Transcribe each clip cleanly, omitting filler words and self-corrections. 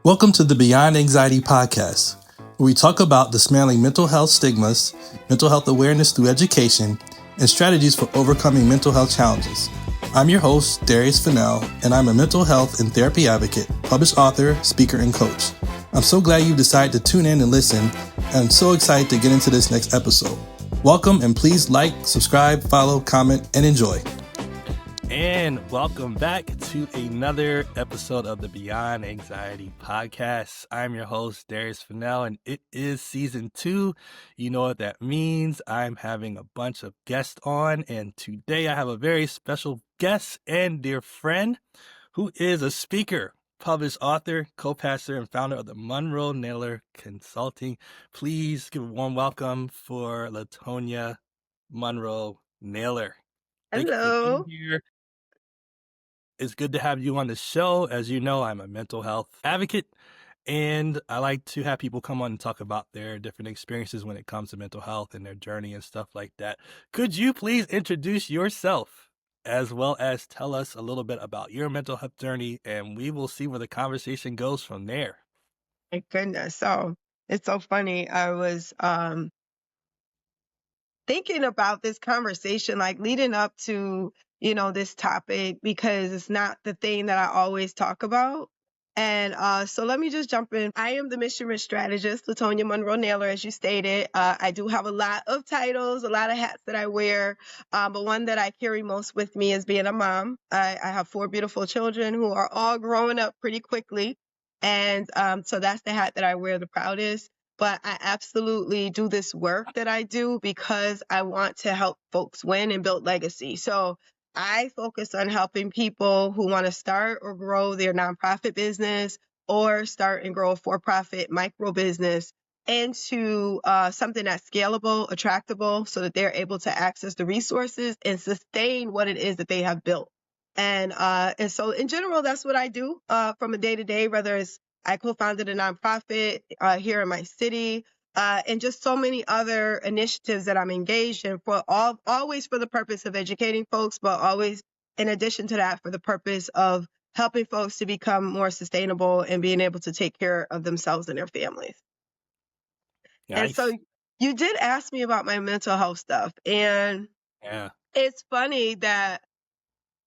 Welcome to the Beyond Anxiety podcast, where we talk about dismantling mental health stigmas, mental health awareness through education, and strategies for overcoming mental health challenges. I'm your host, Darius Fennell, and I'm a mental health and therapy advocate, published author, speaker, and coach. I'm so glad you decided to tune in and listen, and I'm so excited to get into this next episode. Welcome, and please like, subscribe, follow, comment, and enjoy. And welcome back to another episode of the Beyond Anxiety podcast. I'm your host, Darius Fennell, and it is season 2. You know what that means. I'm having a bunch of guests on, and today I have a very special guest and dear friend who is a speaker, published author, co-pastor, and founder of the Monroe Naylor Consulting. Please give a warm welcome for LaTonia Monroe Naylor. Thank you Hello. for being here. It's good to have you on the show. As you know, I'm a mental health advocate, and I like to have people come on and talk about their different experiences when it comes to mental health and their journey and stuff like that. Could you please introduce yourself as well as tell us a little bit about your mental health journey, and we will see where the conversation goes from there. My goodness. So it's so funny. I was thinking about this conversation, like leading up to, this topic, because it's not the thing that I always talk about. And so let me just jump in. I am the mission rich strategist, LaTonia Monroe Naylor, as you stated. I do have a lot of titles, a lot of hats that I wear, but one that I carry most with me is being a mom. I have 4 beautiful children who are all growing up pretty quickly. And so that's the hat that I wear the proudest. But I absolutely do this work that I do because I want to help folks win and build legacy. So I focus on helping people who want to start or grow their nonprofit business or start and grow a for-profit micro business into something that's scalable, attractable, so that they're able to access the resources and sustain what it is that they have built. And so in general, that's what I do from a day-to-day, whether it's I co-founded a nonprofit here in my city, and just so many other initiatives that I'm engaged in for always for the purpose of educating folks, but always in addition to that for the purpose of helping folks to become more sustainable and being able to take care of themselves and their families. And Nice. so you did ask me about my mental health stuff, and Yeah. it's funny that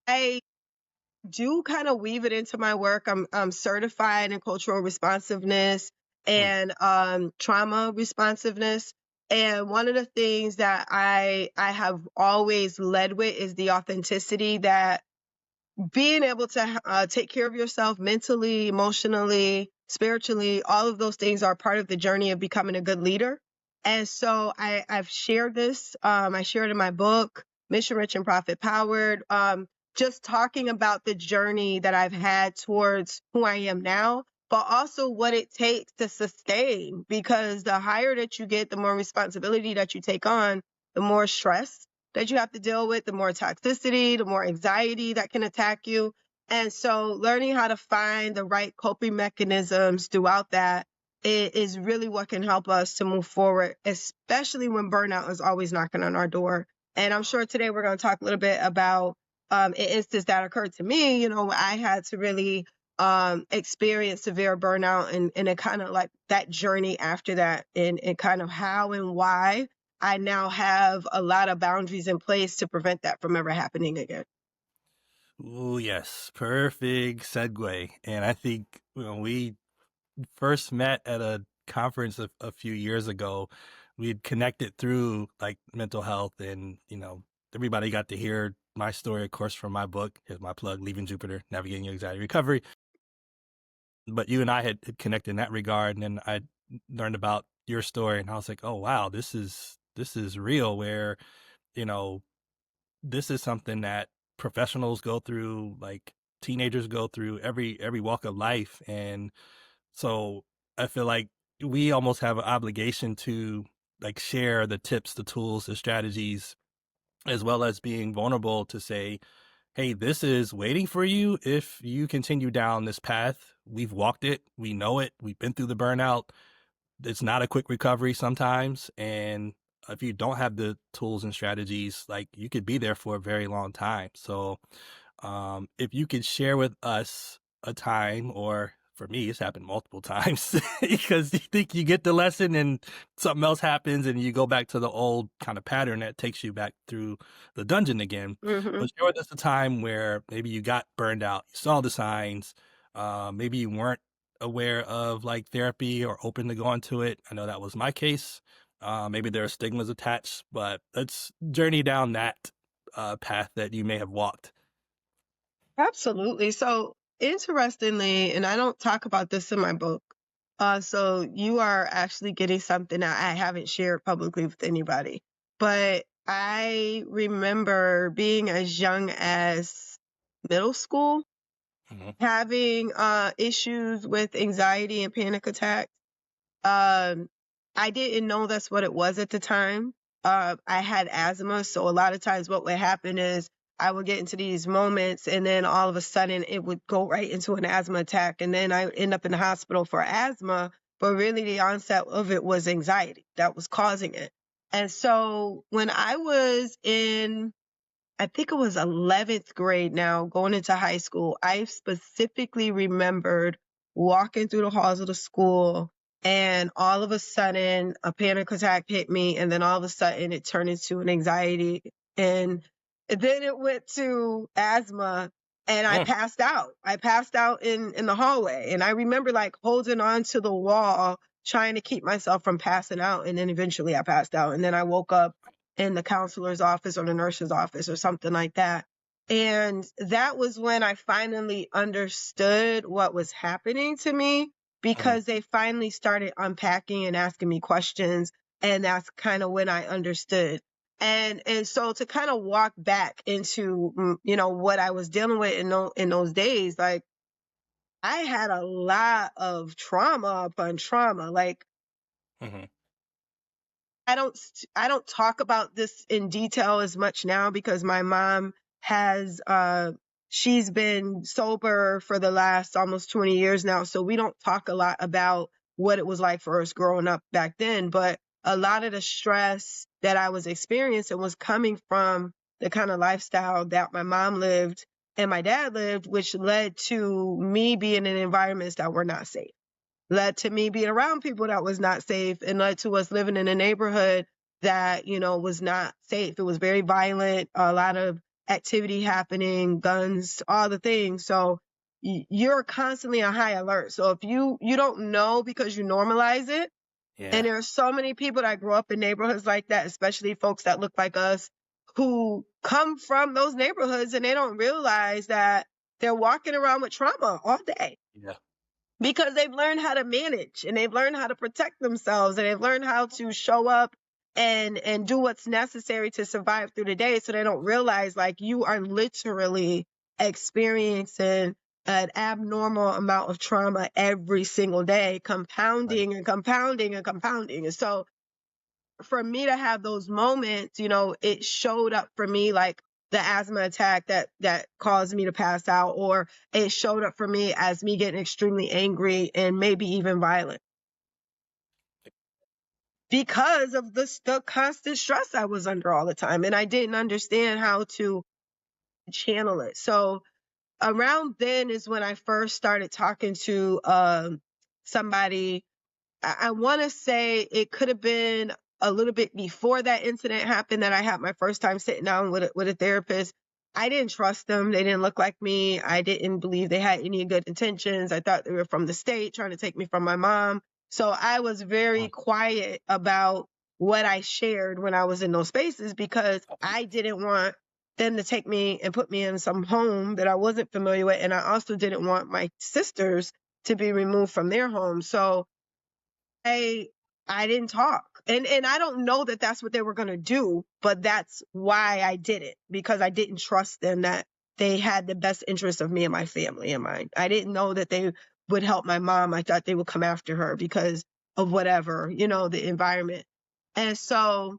I do kind of weave it into my work. I'm certified in cultural responsiveness and trauma responsiveness. And one of the things that I have always led with is the authenticity that being able to take care of yourself mentally, emotionally, spiritually, all of those things are part of the journey of becoming a good leader. And so I've shared this. I shared in my book, Mission Rich and Profit Powered, just talking about the journey that I've had towards who I am now, but also what it takes to sustain. Because the higher that you get, the more responsibility that you take on, the more stress that you have to deal with, the more toxicity, the more anxiety that can attack you. And so learning how to find the right coping mechanisms throughout that is really what can help us to move forward, especially when burnout is always knocking on our door. And I'm sure today we're going to talk a little bit about an instance that occurred to me, I had to really experience severe burnout and it kind of like that journey after that and kind of how and why I now have a lot of boundaries in place to prevent that from ever happening again. Oh, yes. Perfect segue. And I think when we first met at a conference a few years ago, we'd connected through like mental health, and everybody got to hear my story, of course, from my book. Here's my plug: Leaving Jupiter, Navigating Your Anxiety Recovery. But you and I had connected in that regard, and then I learned about your story, and I was like, oh wow, this is real, where you know this is something that professionals go through, like teenagers go through, every walk of life. And so I feel like we almost have an obligation to like share the tips, the tools, the strategies, as well as being vulnerable to say, hey, this is waiting for you if you continue down this path. We've walked it. We know it. We've been through the burnout. It's not a quick recovery sometimes. And if you don't have the tools and strategies, like you could be there for a very long time. So if you could share with us a time or for me, it's happened multiple times because you think you get the lesson and something else happens and you go back to the old kind of pattern that takes you back through the dungeon again. Mm-hmm. Was there was a time where maybe you got burned out, you saw the signs, maybe you weren't aware of like therapy or open to go into it? I know that was my case. Maybe there are stigmas attached, but let's journey down that path that you may have walked. Absolutely. So interestingly, and I don't talk about this in my book. So you are actually getting something that I haven't shared publicly with anybody. But I remember being as young as middle school, Mhm. having issues with anxiety and panic attacks. Um, I didn't know that's what it was at the time. I had asthma, so a lot of times what would happen is I would get into these moments and then all of a sudden it would go right into an asthma attack. And then I would end up in the hospital for asthma, but really the onset of it was anxiety that was causing it. And so when I was in, I think it was 11th grade now, going into high school, I specifically remembered walking through the halls of the school and all of a sudden a panic attack hit me. And then all of a sudden it turned into an anxiety. And then it went to asthma and I Mm. passed out. I passed out in the hallway. And I remember like holding on to the wall, trying to keep myself from passing out. And then eventually I passed out. And then I woke up in the counselor's office or the nurse's office or something like that. And that was when I finally understood what was happening to me Mhm. because they finally started unpacking and asking me questions. And that's kind of when I understood. And so to kind of walk back into, what I was dealing with in those days, like I had a lot of trauma upon trauma. Like Mhm. I don't talk about this in detail as much now because my mom has she's been sober for the last almost 20 years now, so we don't talk a lot about what it was like for us growing up back then, but a lot of the stress that I was experiencing was coming from the kind of lifestyle that my mom lived and my dad lived, which led to me being in environments that were not safe, led to me being around people that was not safe, and led to us living in a neighborhood that, was not safe. It was very violent, a lot of activity happening, guns, all the things. So you're constantly on high alert. So if you don't know because you normalize it, and Yeah. there are so many people that grow up in neighborhoods like that, especially folks that look like us who come from those neighborhoods and they don't realize that they're walking around with trauma all day Yeah. because they've learned how to manage and they've learned how to protect themselves and they've learned how to show up and do what's necessary to survive through the day, so they don't realize like you are literally experiencing an abnormal amount of trauma every single day, Right. compounding and compounding and compounding. And so for me to have those moments, it showed up for me like the asthma attack that caused me to pass out, or it showed up for me as me getting extremely angry and maybe even violent because of the constant stress I was under all the time. And I didn't understand how to channel it. So around then is when I first started talking to somebody. I want to say it could have been a little bit before that incident happened that I had my first time sitting down with a therapist. I didn't trust them. They didn't look like me. I didn't believe they had any good intentions. I thought they were from the state trying to take me from my mom. So I was very Mm. quiet about what I shared when I was in those spaces because I didn't want them to take me and put me in some home that I wasn't familiar with. And I also didn't want my sisters to be removed from their home. So I I didn't talk. And I don't know that that's what they were going to do, but that's why I did it, because I didn't trust them that they had the best interest of me and my family in mind. I didn't know that they would help my mom. I thought they would come after her because of whatever, the environment. And so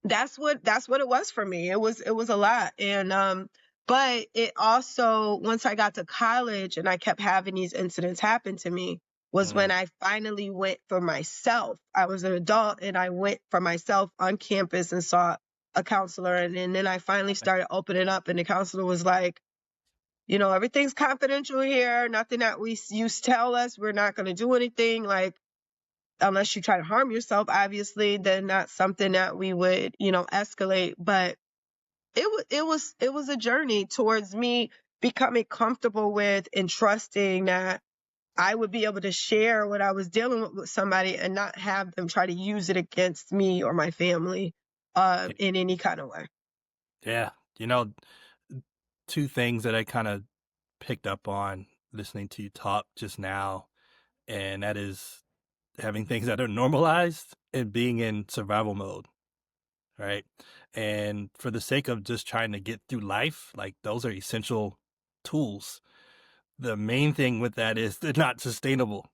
that's what it was for me. It was a lot. And but it also, once I got to college and I kept having these incidents happen to me, was Mm. when I finally went for myself. I was an adult and I went for myself on campus and saw a counselor, and then I finally started opening up and the counselor was like, everything's confidential here. Nothing that you tell us, we're not going to do anything. Like, unless you try to harm yourself, obviously, then that's something that we would, escalate. But it was a journey towards me becoming comfortable with and trusting that I would be able to share what I was dealing with somebody and not have them try to use it against me or my family in any kind of way. Yeah. Two things that I kind of picked up on listening to you talk just now, and that is having things that are normalized and being in survival mode, right? And for the sake of just trying to get through life, like those are essential tools. The main thing with that is they're not sustainable.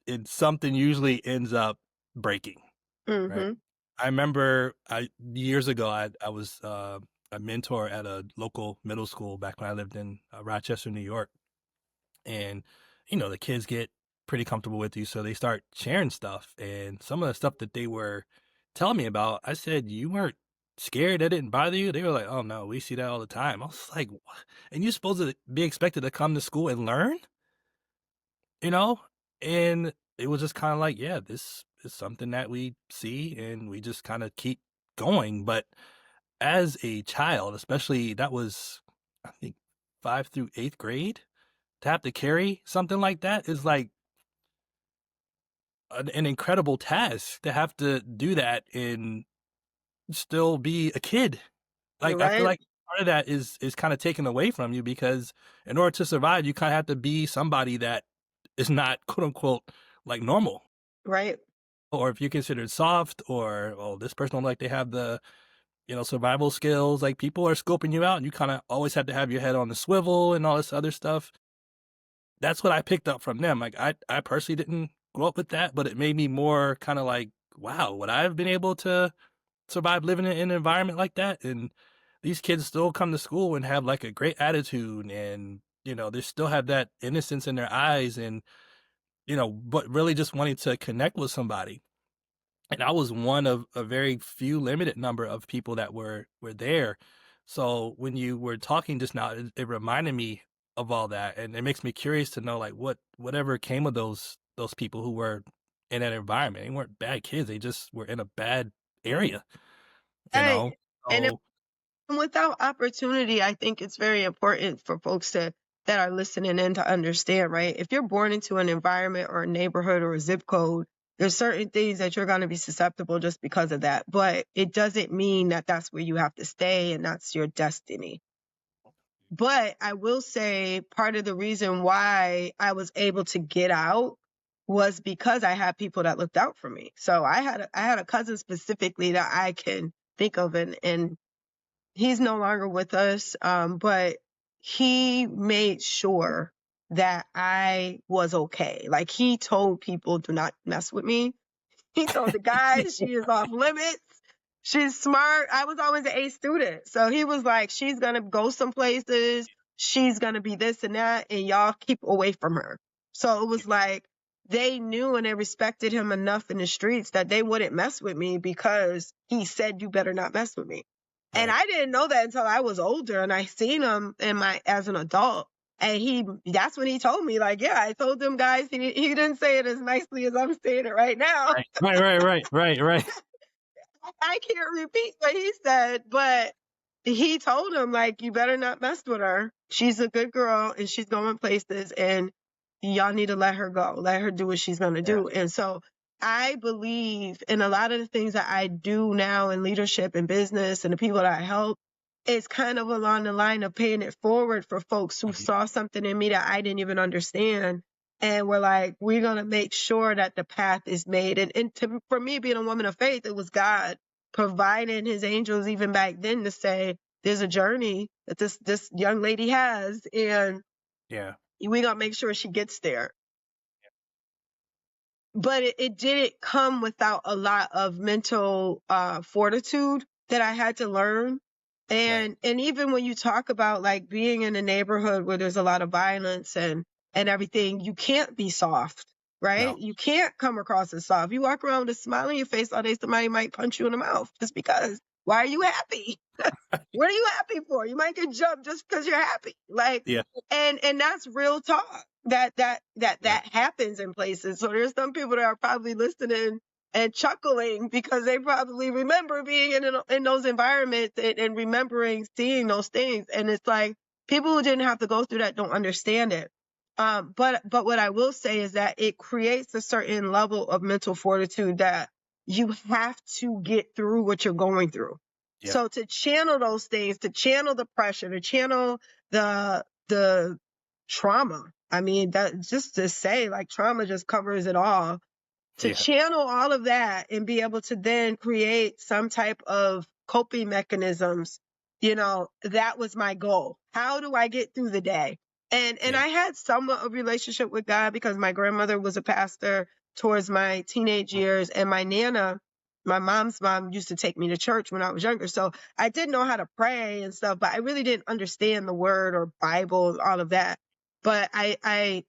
It's something usually ends up breaking, right? Mm-hmm. I remember years ago, I was a mentor at a local middle school back when I lived in Rochester, New York. And, the kids get pretty comfortable with you. So they start sharing stuff. And some of the stuff that they were telling me about, I said, you weren't scared? That didn't bother you? They were like, oh, no, we see that all the time. I was like, what? And you're supposed to be expected to come to school and learn? And it was just kind of like, yeah, this is something that we see and we just kind of keep going. But as a child, especially that was, I think, 5th through 8th grade, to have to carry something like that is like an incredible task to have to do that and still be a kid. You're Like, I feel right. like part of that is kind of taken away from you because in order to survive, you kind of have to be somebody that is not quote unquote like normal. Right. Or if you're considered soft, or this person don't like they have the survival skills, like people are scoping you out and you kind of always have to have your head on the swivel and all this other stuff. That's what I picked up from them. Like I personally didn't grow up with that, but it made me more kind of like, wow, would I have been able to survive living in an environment like that? And these kids still come to school and have like a great attitude, and they still have that innocence in their eyes, and but really just wanting to connect with somebody. And I was one of a very few limited number of people that were there. So when you were talking just now, it reminded me of all that, and it makes me curious to know like whatever came of those people who were in that environment. They weren't bad kids; they just were in a bad area, you know. Right. And So without opportunity, I think it's very important for folks that are listening in to understand, right? If you're born into an environment or a neighborhood or a zip code, there's certain things that you're going to be susceptible just because of that. But it doesn't mean that that's where you have to stay and that's your destiny. But I will say part of the reason why I was able to get out was because I had people that looked out for me. So I had a cousin specifically that I can think of, and he's no longer with us, but he made sure that I was okay. Like, he told people, do not mess with me. He told the guys she is off limits. She's smart. I was always an A student. So he was like, she's going to go some places. She's going to be this and that. And y'all keep away from her. So it was like they knew and they respected him enough in the streets that they wouldn't mess with me because he said, you better not mess with me. And right. I didn't know that until I was older and I seen him as an adult. And that's when he told me, like, yeah, I told them guys, he didn't say it as nicely as I'm saying it right now. Right. I can't repeat what he said, but he told him, like, you better not mess with her. She's a good girl and she's going places and y'all need to let her go. Let her do what she's going to Yeah. do. And so I believe in a lot of the things that I do now in leadership and business and the people that I help. It's kind of along the line of paying it forward for folks who saw something in me that I didn't even understand. And we're like, we're going to make sure that the path is made. And for me, being a woman of faith, it was God providing his angels even back then to say, there's a journey that this young lady has, and Yeah. we're going to make sure she gets there. But it didn't come without a lot of mental fortitude that I had to learn. And even when you talk about like being in a neighborhood where there's a lot of violence and everything, you can't be soft, right? No. You can't come across as soft. You walk around with a smile on your face all day, somebody might punch you in the mouth just because. Why are you happy? What are you happy for? You might get jumped just because you're happy. Like, Yeah. and that's real talk. That happens in places. So there's some people that are probably listening and chuckling because they probably remember being in those environments and remembering seeing those things. And it's like people who didn't have to go through that don't understand it. But what I will say is that it creates a certain level of mental fortitude that you have to get through what you're going through. Yeah. So to channel those things, to channel the pressure, to channel the trauma. I mean, that just to say like trauma just covers it all. To channel all of that and be able to then create some type of coping mechanisms, that was my goal. How do I get through the day? And I had somewhat of a relationship with God because my grandmother was a pastor towards my teenage years, and my Nana, my mom's mom, used to take me to church when I was younger. So I did know how to pray and stuff, but I really didn't understand the word or Bible, all of that. But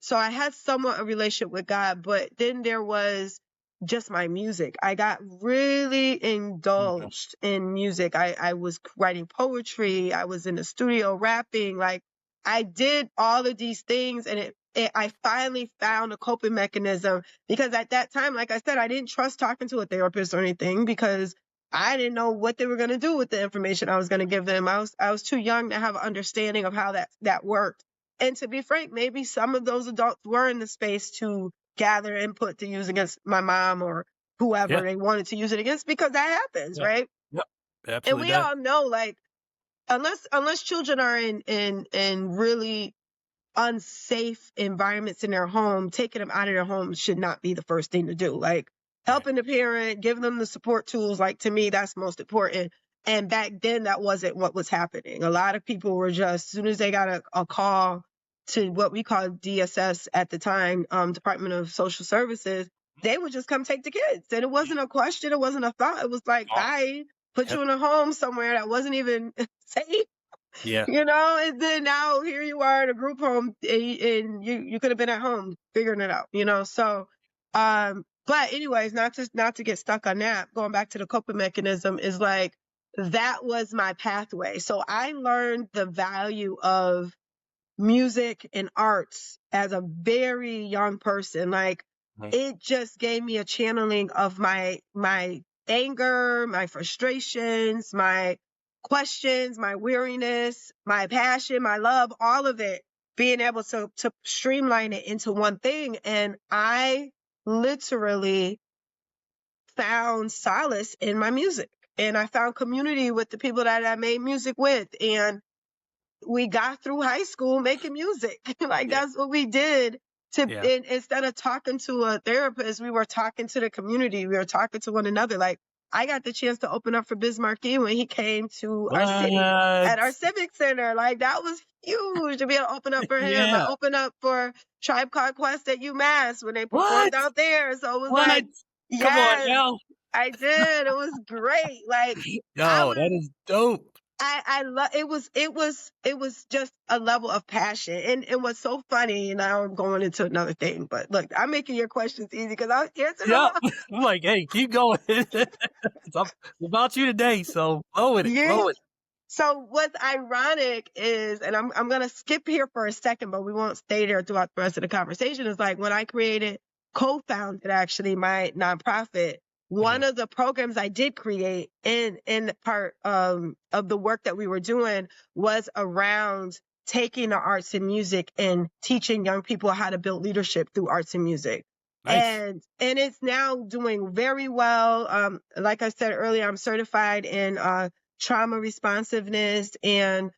so I had somewhat a relationship with God, but then there was just my music. I got really indulged in music. I was writing poetry. I was in the studio rapping. Like I did all of these things, and I finally found a coping mechanism because at that time, like I said, I didn't trust talking to a therapist or anything because I didn't know what they were going to do with the information I was going to give them. I was too young to have an understanding of how that worked. And to be frank, maybe some of those adults were in the space to gather input to use against my mom or whoever they wanted to use it against, because that happens, right? Yep. Absolutely. And we all know, like, unless children are in really unsafe environments in their home, taking them out of their home should not be the first thing to do. Like helping the parent, giving them the support tools, like to me, that's most important. And back then that wasn't what was happening. A lot of people were just, as soon as they got a call to what we called DSS at the time, Department of Social Services, they would just come take the kids. And it wasn't a question, it wasn't a thought. It was like, bye, put you in a home somewhere that wasn't even safe. Yeah. And then now here you are in a group home and you could have been at home figuring it out, So, but anyways, not to get stuck on that, going back to the coping mechanism is like, that was my pathway. So I learned the value of music and arts as a very young person. Like it just gave me a channeling of my anger, my frustrations, my questions, my weariness, my passion, my love, all of it, being able to streamline it into one thing. And I literally found solace in my music, and I found community with the people that I made music with. And we got through high school making music. Like that's what we did. Instead of talking to a therapist, we were talking to the community. We were talking to one another. Like I got the chance to open up for Biz Markie when he came to our city at our civic center. Like that was huge to be able to open up for him. I opened up for Tribe Called Quest at UMass when they performed out there. So it was like, come on, now. I did. It was great. Like, that is dope. I love it was just a level of passion. And what's so funny, now I'm going into another thing, but look, I'm making your questions easy because I was answering them all. I'm like, hey, keep going. It's about you today, so blow it. So what's ironic is, and I'm gonna skip here for a second, but we won't stay there throughout the rest of the conversation, is like when I co-founded actually my nonprofit, one of the programs I did create in part of the work that we were doing was around taking the arts and music and teaching young people how to build leadership through arts and music. Nice. And it's now doing very well. Like I said earlier, I'm certified in trauma responsiveness, and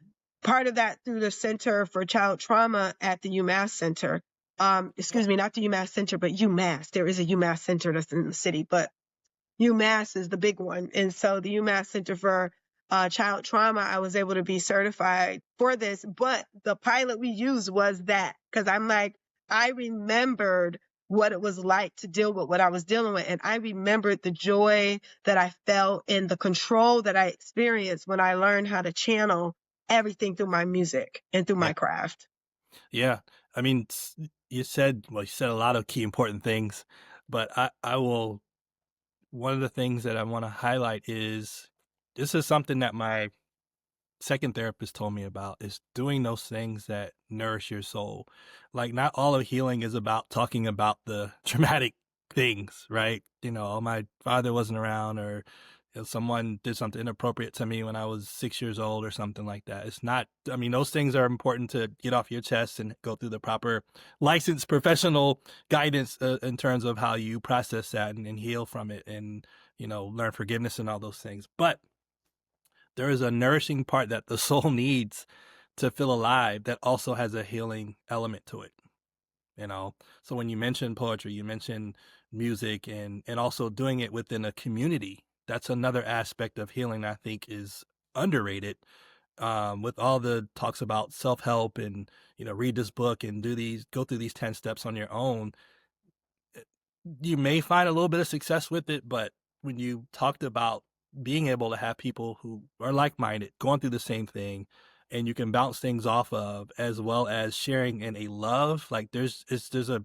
part of that through the Center for Child Trauma at the UMass Center. Excuse me, not the UMass Center, but UMass. There is a UMass Center that's in the city, but UMass is the big one. And so the UMass Center for Child Trauma, I was able to be certified for this. But the pilot we used was that, because I'm like, I remembered what it was like to deal with what I was dealing with. And I remembered the joy that I felt and the control that I experienced when I learned how to channel everything through my music and through my craft. Yeah. I mean, you said a lot of key important things, but I will. One of the things that I want to highlight is this is something that my second therapist told me about, is doing those things that nourish your soul. Like, not all of healing is about talking about the traumatic things, right? Oh, my father wasn't around, or someone did something inappropriate to me when I was 6 years old or something like that. It's not, I mean, those things are important to get off your chest and go through the proper licensed professional guidance in terms of how you process that and heal from it, and, learn forgiveness and all those things. But there is a nourishing part that the soul needs to feel alive that also has a healing element to it. So when you mention poetry, you mention music, and also doing it within a community. That's another aspect of healing I think is underrated. With all the talks about self-help and, read this book and go through these 10 steps on your own, you may find a little bit of success with it, but when you talked about being able to have people who are like-minded, going through the same thing, and you can bounce things off of, as well as sharing in a love, like there's a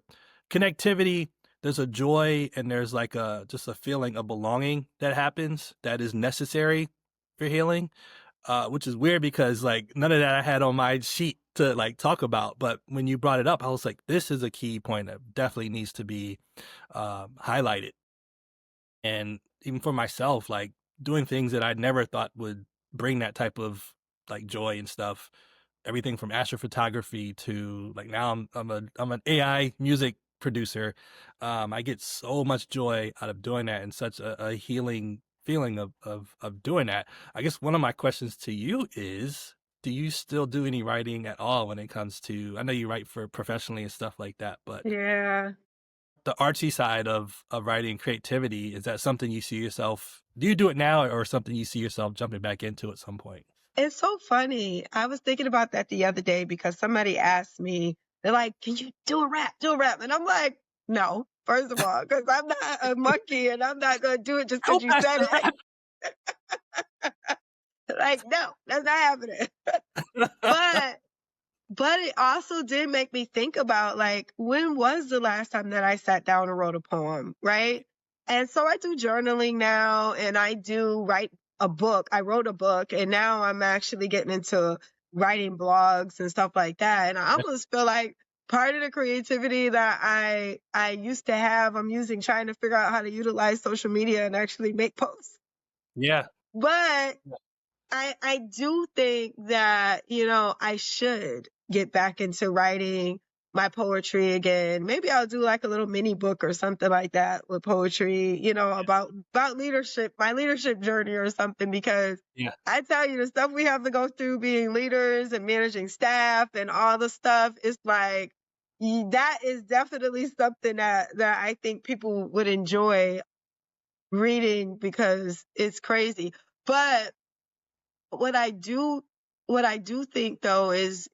connectivity, there's a joy, and there's like just a feeling of belonging that happens that is necessary for healing. Which is weird because like none of that I had on my sheet to like talk about, but when you brought it up, I was like, this is a key point that definitely needs to be highlighted. And even for myself, like doing things that I never thought would bring that type of like joy and stuff. Everything from astrophotography to like now I'm an AI music producer. I get so much joy out of doing that, and such a healing feeling of doing that. I guess one of my questions to you is, do you still do any writing at all when it comes to, I know you write for professionally and stuff like that, but Yeah. the artsy side of writing and creativity, is that something you see yourself, do you do it now, or something you see yourself jumping back into at some point? It's so funny. I was thinking about that the other day because somebody asked me, they're like, can you do a rap? Do a rap. And I'm like, no, first of all, because I'm not a monkey and I'm not going to do it just because you said it. Like, no, that's not happening. But it also did make me think about, like, when was the last time that I sat down and wrote a poem, right? And so I do journaling now, and I do write a book. I wrote a book, and now I'm actually getting into writing blogs and stuff like that. And I almost feel like part of the creativity that I used to have, I'm using, trying to figure out how to utilize social media and actually make posts. Yeah. But I do think that, I should get back into writing my poetry again. Maybe I'll do like a little mini book or something like that with poetry, about leadership, my leadership journey or something, because Yeah. I tell you, the stuff we have to go through being leaders and managing staff and all the stuff, it's like, that is definitely something that I think people would enjoy reading because it's crazy. But what I do think though is,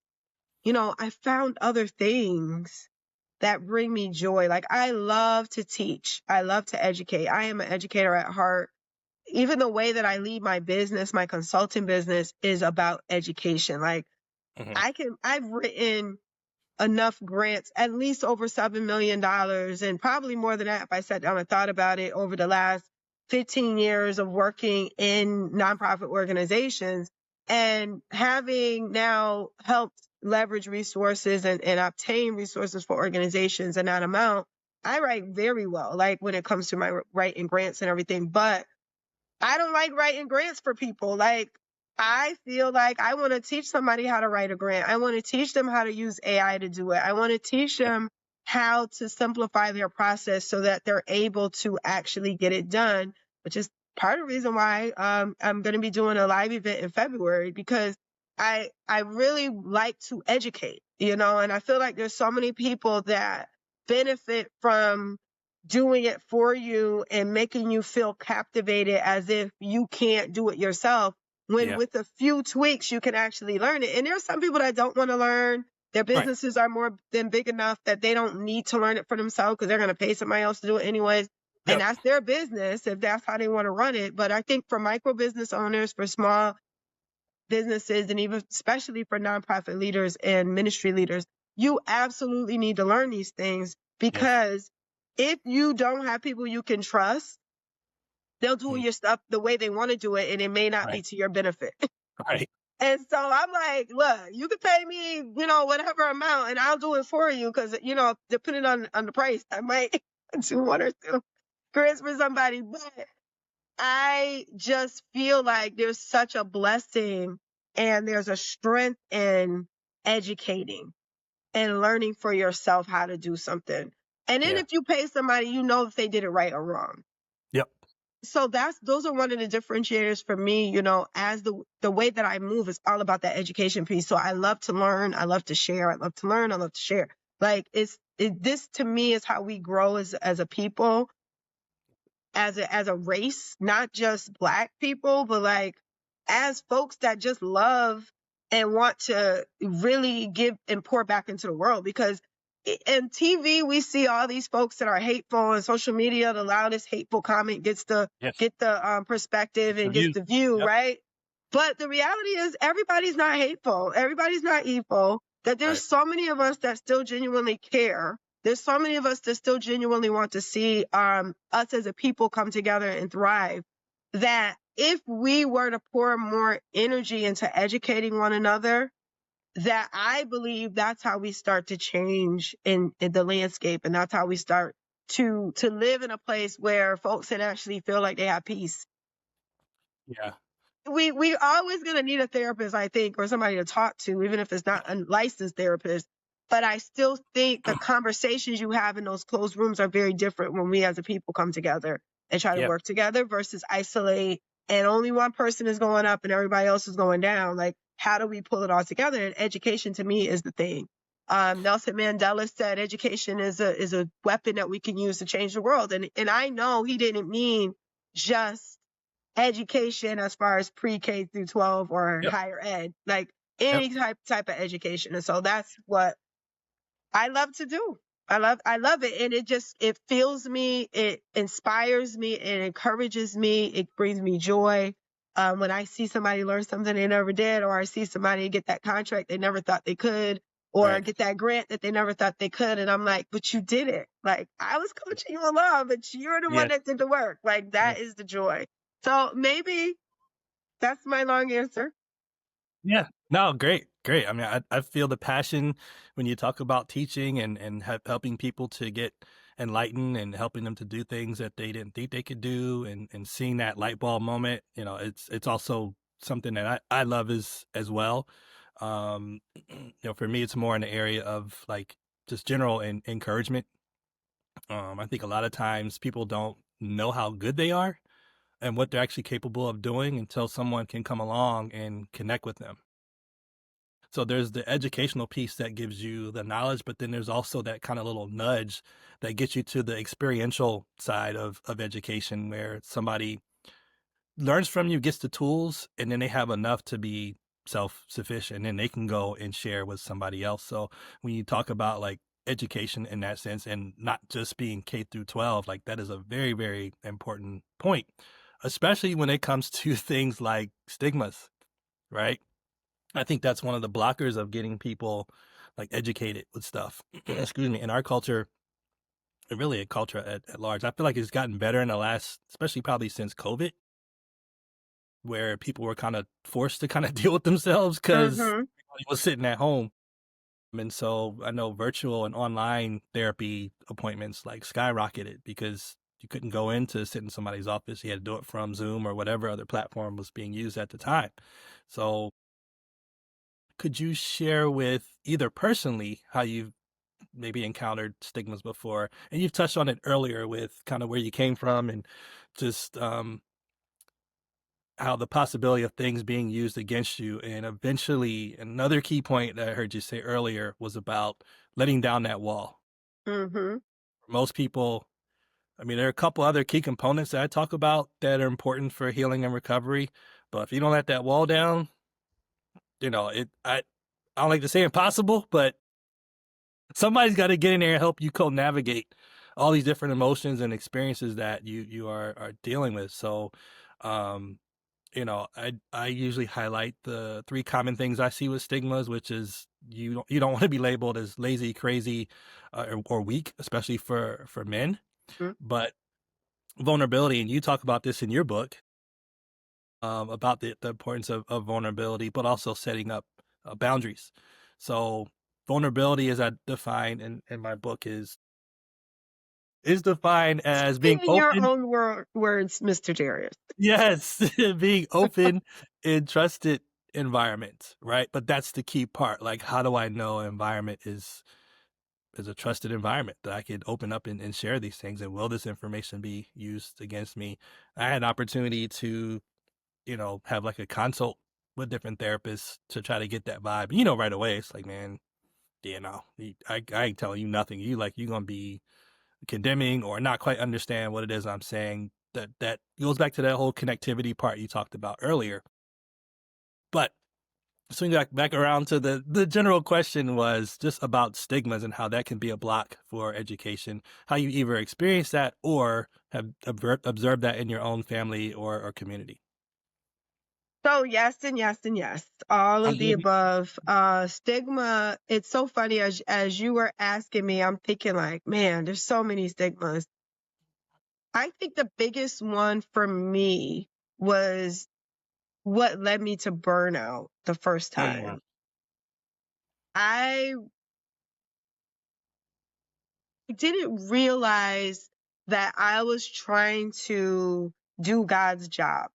I found other things that bring me joy. Like, I love to teach. I love to educate. I am an educator at heart. Even the way that I lead my business, my consulting business, is about education. Like, I've written enough grants, at least over $7 million, and probably more than that if I sat down and thought about it, over the last 15 years of working in nonprofit organizations, and having now helped leverage resources and obtain resources for organizations in that amount. I write very well, like when it comes to my writing grants and everything, but I don't like writing grants for people. Like, I feel like I want to teach somebody how to write a grant. I want to teach them how to use AI to do it. I want to teach them how to simplify their process so that they're able to actually get it done, which is part of the reason why I'm going to be doing a live event in February, because I really like to educate, and I feel like there's so many people that benefit from doing it for you and making you feel captivated as if you can't do it yourself, when with a few tweaks you can actually learn it. And there's some people that don't want to learn. Their businesses are more than big enough that they don't need to learn it for themselves because they're going to pay somebody else to do it anyways. And that's their business if that's how they want to run it. But I think for micro business owners, for small businesses, and even especially for nonprofit leaders and ministry leaders, you absolutely need to learn these things, because if you don't have people you can trust, They'll do your stuff the way they want to do it, and it may not be to your benefit. Right. And so I'm like, look, you can pay me, whatever amount, and I'll do it for you because, depending on the price, I might do one or two grants for somebody. But I just feel like there's such a blessing and there's a strength in educating and learning for yourself how to do something. And then Yeah. if you pay somebody, you know if they did it right or wrong. Yep. So those are one of the differentiators for me, as the way that I move is all about that education piece. So I love to learn, I love to share, I love to learn, I love to share. Like this to me is how we grow as a people, as a race, not just Black people, but like as folks that just love and want to really give and pour back into the world. Because in TV, we see all these folks that are hateful, and social media, the loudest hateful comment gets the Yes. perspective and gets the view, Yep. right? But the reality is everybody's not hateful. Everybody's not evil. That there's so many of us that still genuinely care. There's so many of us that still genuinely want to see us as a people come together and thrive, that if we were to pour more energy into educating one another, that I believe that's how we start to change in the landscape. And that's how we start to live in a place where folks can actually feel like they have peace. Yeah. We always going to need a therapist, I think, or somebody to talk to, even if it's not a licensed therapist. But I still think the conversations you have in those closed rooms are very different when we as a people come together and try to work together versus isolate, and only one person is going up and everybody else is going down. Like, how do we pull it all together? And education to me is the thing. Nelson Mandela said education is a weapon that we can use to change the world. And I know he didn't mean just education as far as pre-K through 12 or higher ed, like any type of education. And so that's what I love to do. I love it. And it fills me, it inspires me, it encourages me, it brings me joy. When I see somebody learn something they never did, or I see somebody get that contract they never thought they could, or get that grant that they never thought they could. And I'm like, but you did it. Like, I was coaching you along, but you're the one that did the work. Like, that is the joy. So maybe that's my long answer. Yeah. No, great. I mean, I feel the passion when you talk about teaching and helping people to get enlightened and helping them to do things that they didn't think they could do, and seeing that light bulb moment. It's also something that I love as well. For me, it's more in the area of like just general encouragement. I think a lot of times people don't know how good they are and what they're actually capable of doing until someone can come along and connect with them. So there's the educational piece that gives you the knowledge, but then there's also that kind of little nudge that gets you to the experiential side of education, where somebody learns from you, gets the tools, and then they have enough to be self-sufficient, and they can go and share with somebody else. So when you talk about like education in that sense, and not just being K through 12, like that is a very, very important point, especially when it comes to things like stigmas, right? I think that's one of the blockers of getting people like educated with stuff. Excuse me. In our culture, and really a culture at large, I feel like it's gotten better in the last, especially probably since COVID, where people were kind of forced to kind of deal with themselves because everybody was sitting at home. And so I know virtual and online therapy appointments like skyrocketed because you couldn't go in to sit in somebody's office. You had to do it from Zoom or whatever other platform was being used at the time. So could you share with either personally how you've maybe encountered stigmas before? And you've touched on it earlier with kind of where you came from, and just how the possibility of things being used against you. And eventually, another key point that I heard you say earlier was about letting down that wall. Mm-hmm. Most people, I mean, there are a couple other key components that I talk about that are important for healing and recovery. But if you don't let that wall down, I don't like to say impossible, but somebody's got to get in there and help you co-navigate all these different emotions and experiences that you are dealing with. So, I usually highlight the 3 common things I see with stigmas, which is you don't want to be labeled as lazy, crazy, or weak, especially for men. Mm-hmm. But vulnerability, and you talk about this in your book, about the importance of vulnerability, but also setting up boundaries. So vulnerability, as I define in my book, is defined as being In your open. own words, Mr. Darius. Yes, being open in trusted environments, right? But that's the key part. Like, how do I know an environment is a trusted environment that I could open up and share these things? And will this information be used against me? I had an opportunity to, have like a consult with different therapists to try to get that vibe. Right away, it's like, man, I ain't telling you nothing. You going to be condemning or not quite understand what it is I'm saying. That goes back to that whole connectivity part you talked about earlier. But swing back around to the general question was just about stigmas and how that can be a block for education, how you either experience that or have observed that in your own family or community. So yes and yes and yes, all of the above. Stigma, it's so funny as you were asking me, I'm thinking like, man, there's so many stigmas. I think the biggest one for me was what led me to burnout the first time. I didn't realize that I was trying to do God's job.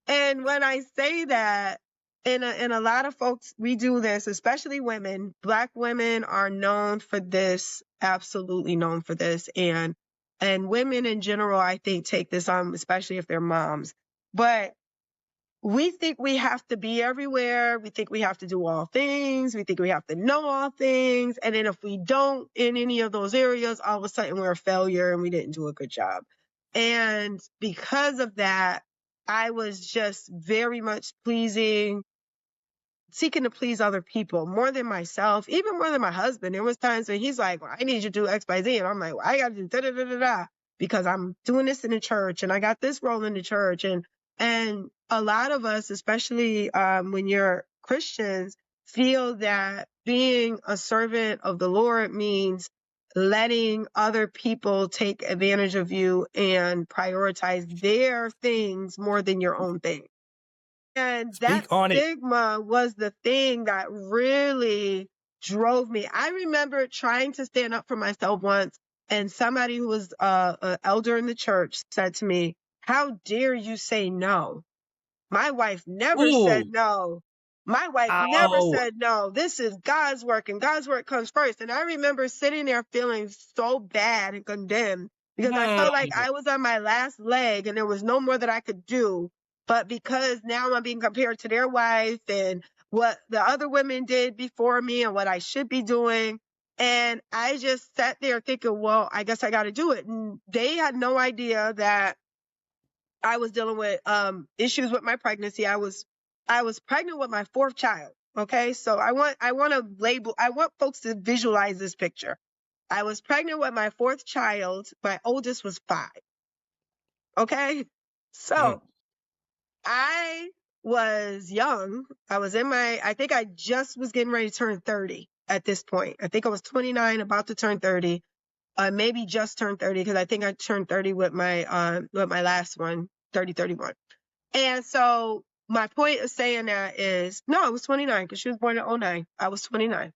And when I say that, in a lot of folks, we do this, especially women. Black women are known for this, absolutely known for this. And women in general, I think, take this on, especially if they're moms. But we think we have to be everywhere. We think we have to do all things. We think we have to know all things. And then if we don't in any of those areas, all of a sudden we're a failure and we didn't do a good job. And because of that, I was just very much seeking to please other people more than myself, even more than my husband. There was times when he's like, well, I need you to do X, Y, Z. And I'm like, well, I got to do da, da, da, da, da, because I'm doing this in the church and I got this role in the church. And a lot of us, especially when you're Christians, feel that being a servant of the Lord means letting other people take advantage of you and prioritize their things more than your own thing. And that Speak on it. stigma was the thing that really drove me. I remember trying to stand up for myself once, and somebody who was an elder in the church said to me, "How dare you say no? My wife never said Ooh, no. My wife never ow, said no. This is God's work, and God's work comes first." And I remember sitting there feeling so bad and condemned because I no. felt like I was on my last leg and there was no more that I could do. But because now I'm being compared to their wife and what the other women did before me and what I should be doing. And I just sat there thinking, well, I guess I got to do it. And they had no idea that I was dealing with issues with my pregnancy. I was pregnant with my fourth child. Okay. So I want folks to visualize this picture. I was pregnant with my fourth child. My oldest was 5. Okay. Mm, So I was young. I think I just was getting ready to turn 30 at this point. I think I was 29, about to turn 30. Maybe just turned 30 because I think I turned 30 with my last one, 31. And so my point of saying that is, no, I was 29 because she was born in 09. I was 29.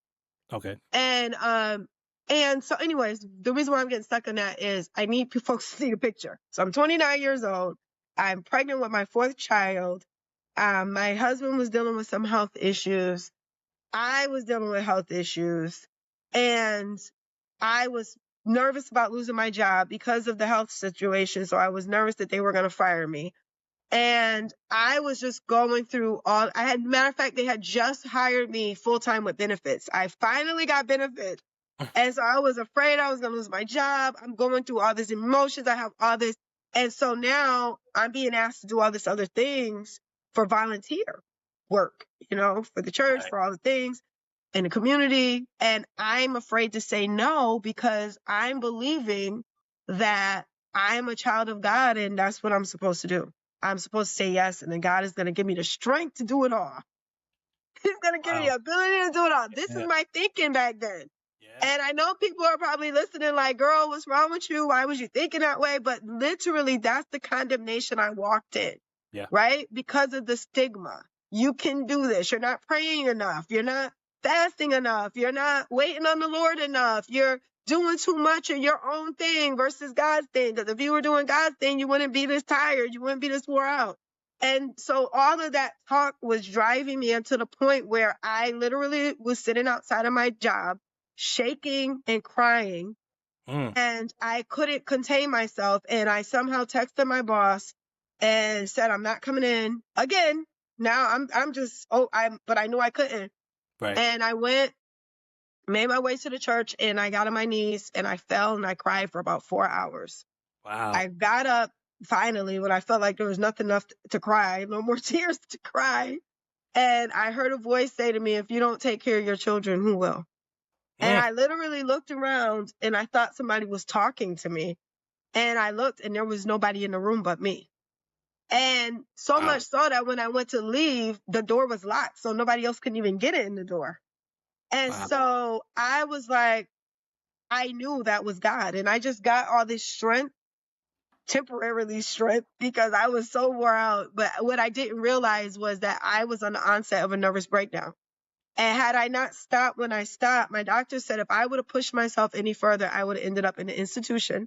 okay. And so anyways, the reason why I'm getting stuck on that is I need folks to see the picture. So I'm 29 years old. I'm pregnant with my fourth child. My husband was dealing with some health issues. I was dealing with health issues, and I was nervous about losing my job because of the health situation. So I was nervous that they were going to fire me. And I was just going through matter of fact, they had just hired me full time with benefits. I finally got benefits. And so I was afraid I was going to lose my job. I'm going through all these emotions. I have all this. And so now I'm being asked to do all this other things for volunteer work, for the church, Right. for all the things in the community. And I'm afraid to say no because I'm believing that I'm a child of God and that's what I'm supposed to do. I'm supposed to say yes, and then God is going to give me the strength to do it all. He's going to give me Wow. the ability to do it all. This is Yeah. my thinking back then. And I know people are probably listening like, girl, what's wrong with you? Why was you thinking that way? But literally, that's the condemnation I walked in, Yeah. right? Because of the stigma. You can do this. You're not praying enough. You're not fasting enough. You're not waiting on the Lord enough. You're doing too much of your own thing versus God's thing. Because if you were doing God's thing, you wouldn't be this tired. You wouldn't be this wore out. And so all of that talk was driving me into the point where I literally was sitting outside of my job, shaking and crying. And I couldn't contain myself. And I somehow texted my boss and said, I'm not coming in again. Now but I knew I couldn't. Right. And I made my way to the church, and I got on my knees and I fell and I cried for about 4 hours. Wow. I got up finally when I felt like there was nothing left to cry, no more tears to cry. And I heard a voice say to me, if you don't take care of your children, who will? And I literally looked around and I thought somebody was talking to me. And I looked and there was nobody in the room but me. And so much so that when I went to leave, the door was locked. So nobody else could even get in the door. And so I was like, I knew that was God. And I just got all this strength, temporarily strength, because I was so wore out. But what I didn't realize was that I was on the onset of a nervous breakdown. And had I not stopped when I stopped, my doctor said if I would have pushed myself any further, I would have ended up in the institution.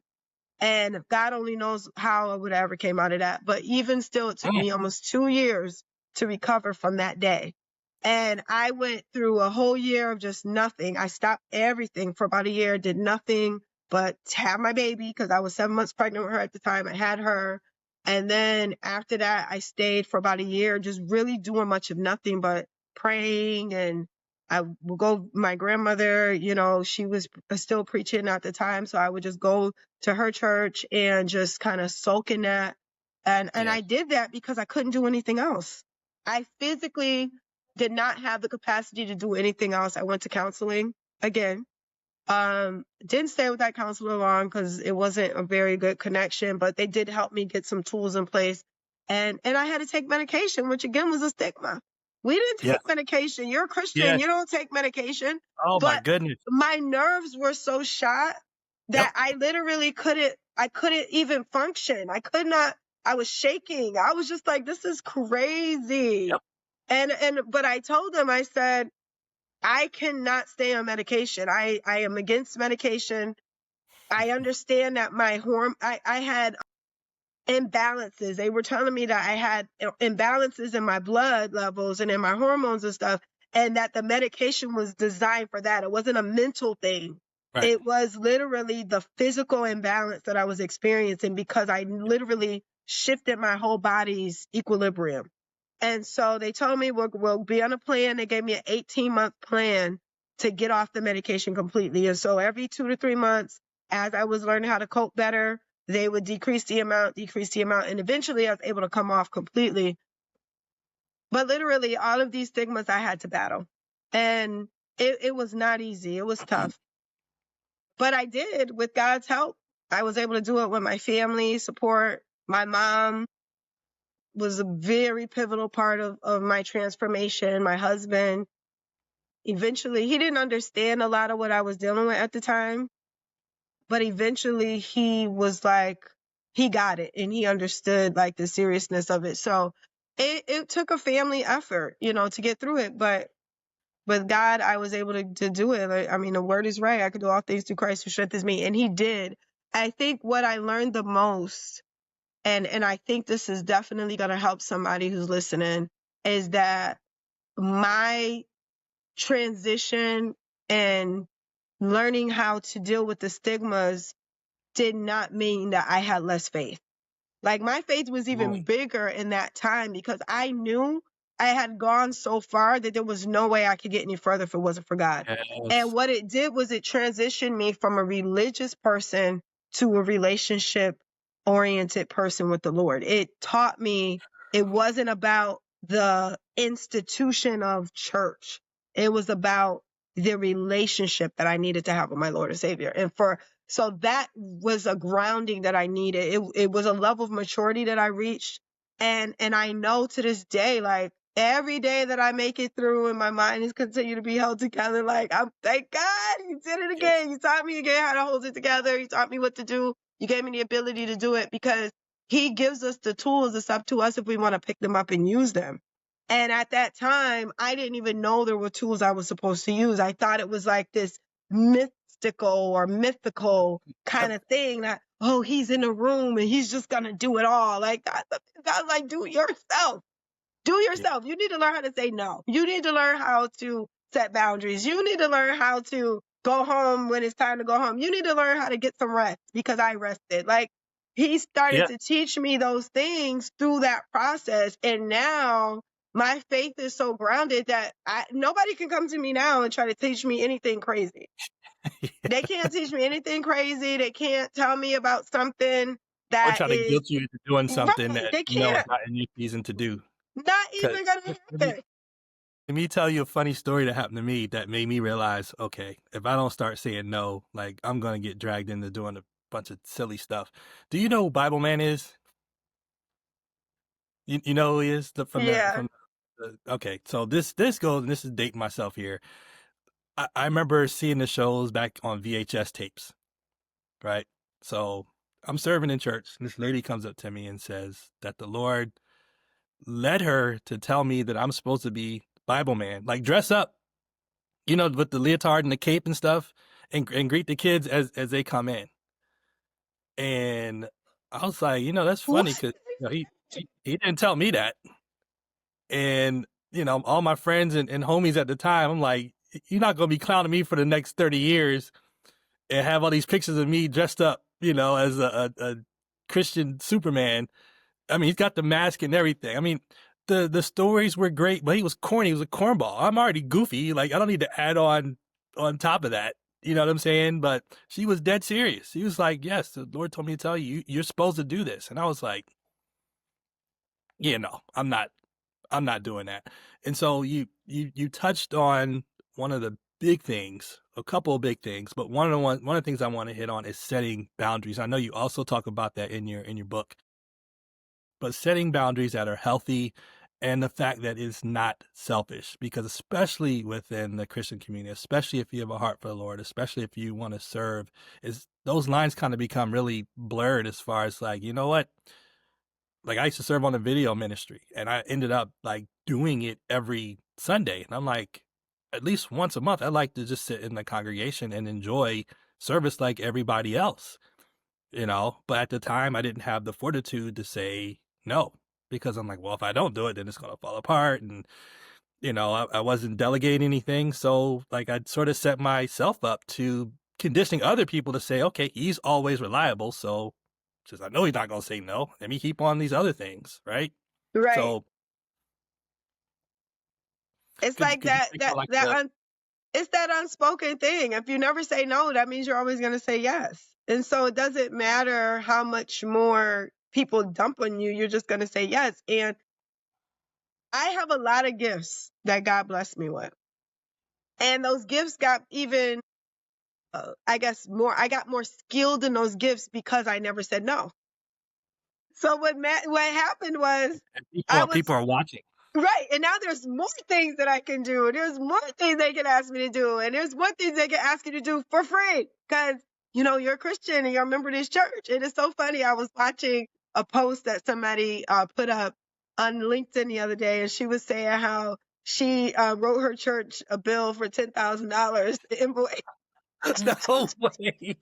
And God only knows how I would have ever came out of that. But even still, it took me almost 2 years to recover from that day. And I went through a whole year of just nothing. I stopped everything for about a year, did nothing but have my baby because I was 7 months pregnant with her at the time. I had her. And then after that, I stayed for about a year, just really doing much of nothing but praying. And I would go, my grandmother, she was still preaching at the time. So I would just go to her church and just kind of soak in that. And I did that because I couldn't do anything else. I physically did not have the capacity to do anything else. I went to counseling again. Didn't stay with that counselor long because it wasn't a very good connection, but they did help me get some tools in place. And I had to take medication, which again was a stigma. We didn't take medication. You're a Christian. You don't take medication. Oh my But goodness. my nerves were so shot that I literally couldn't even function. I could not, I was shaking. I was just like, this is crazy. But I told them, I said, I cannot stay on medication. I am against medication. I understand that I had imbalances. They were telling me that I had imbalances in my blood levels and in my hormones and stuff, and that the medication was designed for that. It wasn't a mental thing. Right. It was literally the physical imbalance that I was experiencing because I literally shifted my whole body's equilibrium. And so they told me we'll be on a plan. They gave me an 18-month plan to get off the medication completely. And so every 2 to 3 months, as I was learning how to cope better, they would decrease the amount. And eventually I was able to come off completely. But literally all of these stigmas I had to battle. And it was not easy. It was tough. But I did with God's help. I was able to do it with my family support. My mom was a very pivotal part of my transformation. My husband, eventually, he didn't understand a lot of what I was dealing with at the time. But eventually he was like, he got it and he understood like the seriousness of it. So it took a family effort, to get through it. But with God, I was able to do it. Like, I mean, the word is right. I could do all things through Christ who strengthens me. And he did. I think what I learned the most, and I think this is definitely going to help somebody who's listening, is that my transition and learning how to deal with the stigmas did not mean that I had less faith. Like my faith was even bigger in that time because I knew I had gone so far that there was no way I could get any further if it wasn't for God. Yes. And what it did was it transitioned me from a religious person to a relationship oriented person with the Lord. It taught me it wasn't about the institution of church. It was about the relationship that I needed to have with my Lord and Savior. So that was a grounding that I needed. It was a level of maturity that I reached. And I know to this day, like every day that I make it through and my mind is continue to be held together, like, thank God you did it Yes. again. You taught me again how to hold it together. You taught me what to do. You gave me the ability to do it because he gives us the tools. It's up to us if we want to pick them up and use them. And at that time, I didn't even know there were tools I was supposed to use. I thought it was like this mystical or mythical kind of thing that, oh, he's in the room and he's just going to do it all. Like, God's like, do it yourself. Do yourself. You need to learn how to say no. You need to learn how to set boundaries. You need to learn how to go home when it's time to go home. You need to learn how to get some rest because I rested. Like he started Yeah. to teach me those things through that process. And now my faith is so grounded that nobody can come to me now and try to teach me anything crazy. Yeah. They can't teach me anything crazy. They can't tell me about something Or that try to is guilt you into doing something right. that They you know is can't. not in your season to do. Not Because even gonna let happen. me tell you a funny story that happened to me that made me realize, okay, if I don't start saying no, like I'm gonna get dragged into doing a bunch of silly stuff. Do you know who Bible Man is? You know who he is Yeah. okay. So this goes, and this is dating myself here. I remember seeing the shows back on VHS tapes, right? So I'm serving in church, and this lady comes up to me and says that the Lord led her to tell me that I'm supposed to be Bible Man, like dress up, you know, with the leotard and the cape and stuff, and greet the kids as they come in. And I was like, you know, that's funny What? because you know, he didn't tell me that. And you know, all my friends and homies at the time, I'm like, you're not gonna be clowning me for the next 30 years and have all these pictures of me dressed up, you know, as a Christian Superman. I mean, he's got the mask and everything. I mean, the stories were great, but he was corny. He was a cornball. I'm already goofy. Like, I don't need to add on top of that. You know what I'm saying? But she was dead serious. He was like, yes, the Lord told me to tell you, you're supposed to do this. And I was like, yeah, no, I'm not doing that. And so you touched on one of the big things, a couple of big things, but one of the things I want to hit on is setting boundaries. I know you also talk about that in your book. But setting boundaries that are healthy and the fact that it's not selfish, because especially within the Christian community, especially if you have a heart for the Lord, especially if you want to serve, is those lines kind of become really blurred as far as like, you know what? Like I used to serve on a video ministry and I ended up like doing it every Sunday. And I'm like, at least once a month, I like to just sit in the congregation and enjoy service like everybody else, you know? But at the time, I didn't have the fortitude to say no because I'm like, well, if I don't do it, then it's going to fall apart. And, you know, I wasn't delegating anything. So like I'd sort of set myself up to conditioning other people to say, okay, he's always reliable. So since I know he's not going to say no, let me keep on these other things, right? Right. So It's could you like that speak that on like that the un, it's that unspoken thing. If you never say no, that means you're always going to say yes. And so it doesn't matter how much more people dump on you, you're just going to say yes. And I have a lot of gifts that God blessed me with. And those gifts got even I guess I got more skilled in those gifts because I never said no. So what happened was I was people are watching? right. And now there's more things that I can do. There's more things they can ask me to do. And there's more things they can ask you to do for free. Because, you know, you're a Christian and you're a member of this church. And it's so funny. I was watching a post that somebody put up on LinkedIn the other day. And she was saying how she wrote her church a bill for $10,000 invoice. No way.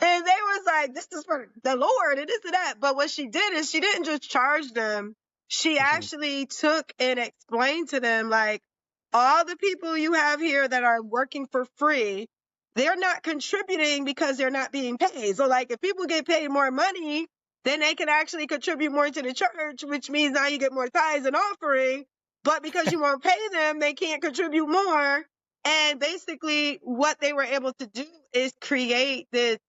And they was like, this is for the Lord and this and that. But what she did is she didn't just charge them. She actually took and explained to them, like, all the people you have here that are working for free, they're not contributing because they're not being paid. So like if people get paid more money, then they can actually contribute more to the church, which means now you get more tithes and offering. But because you won't pay them, they can't contribute more. And basically what they were able to do is create this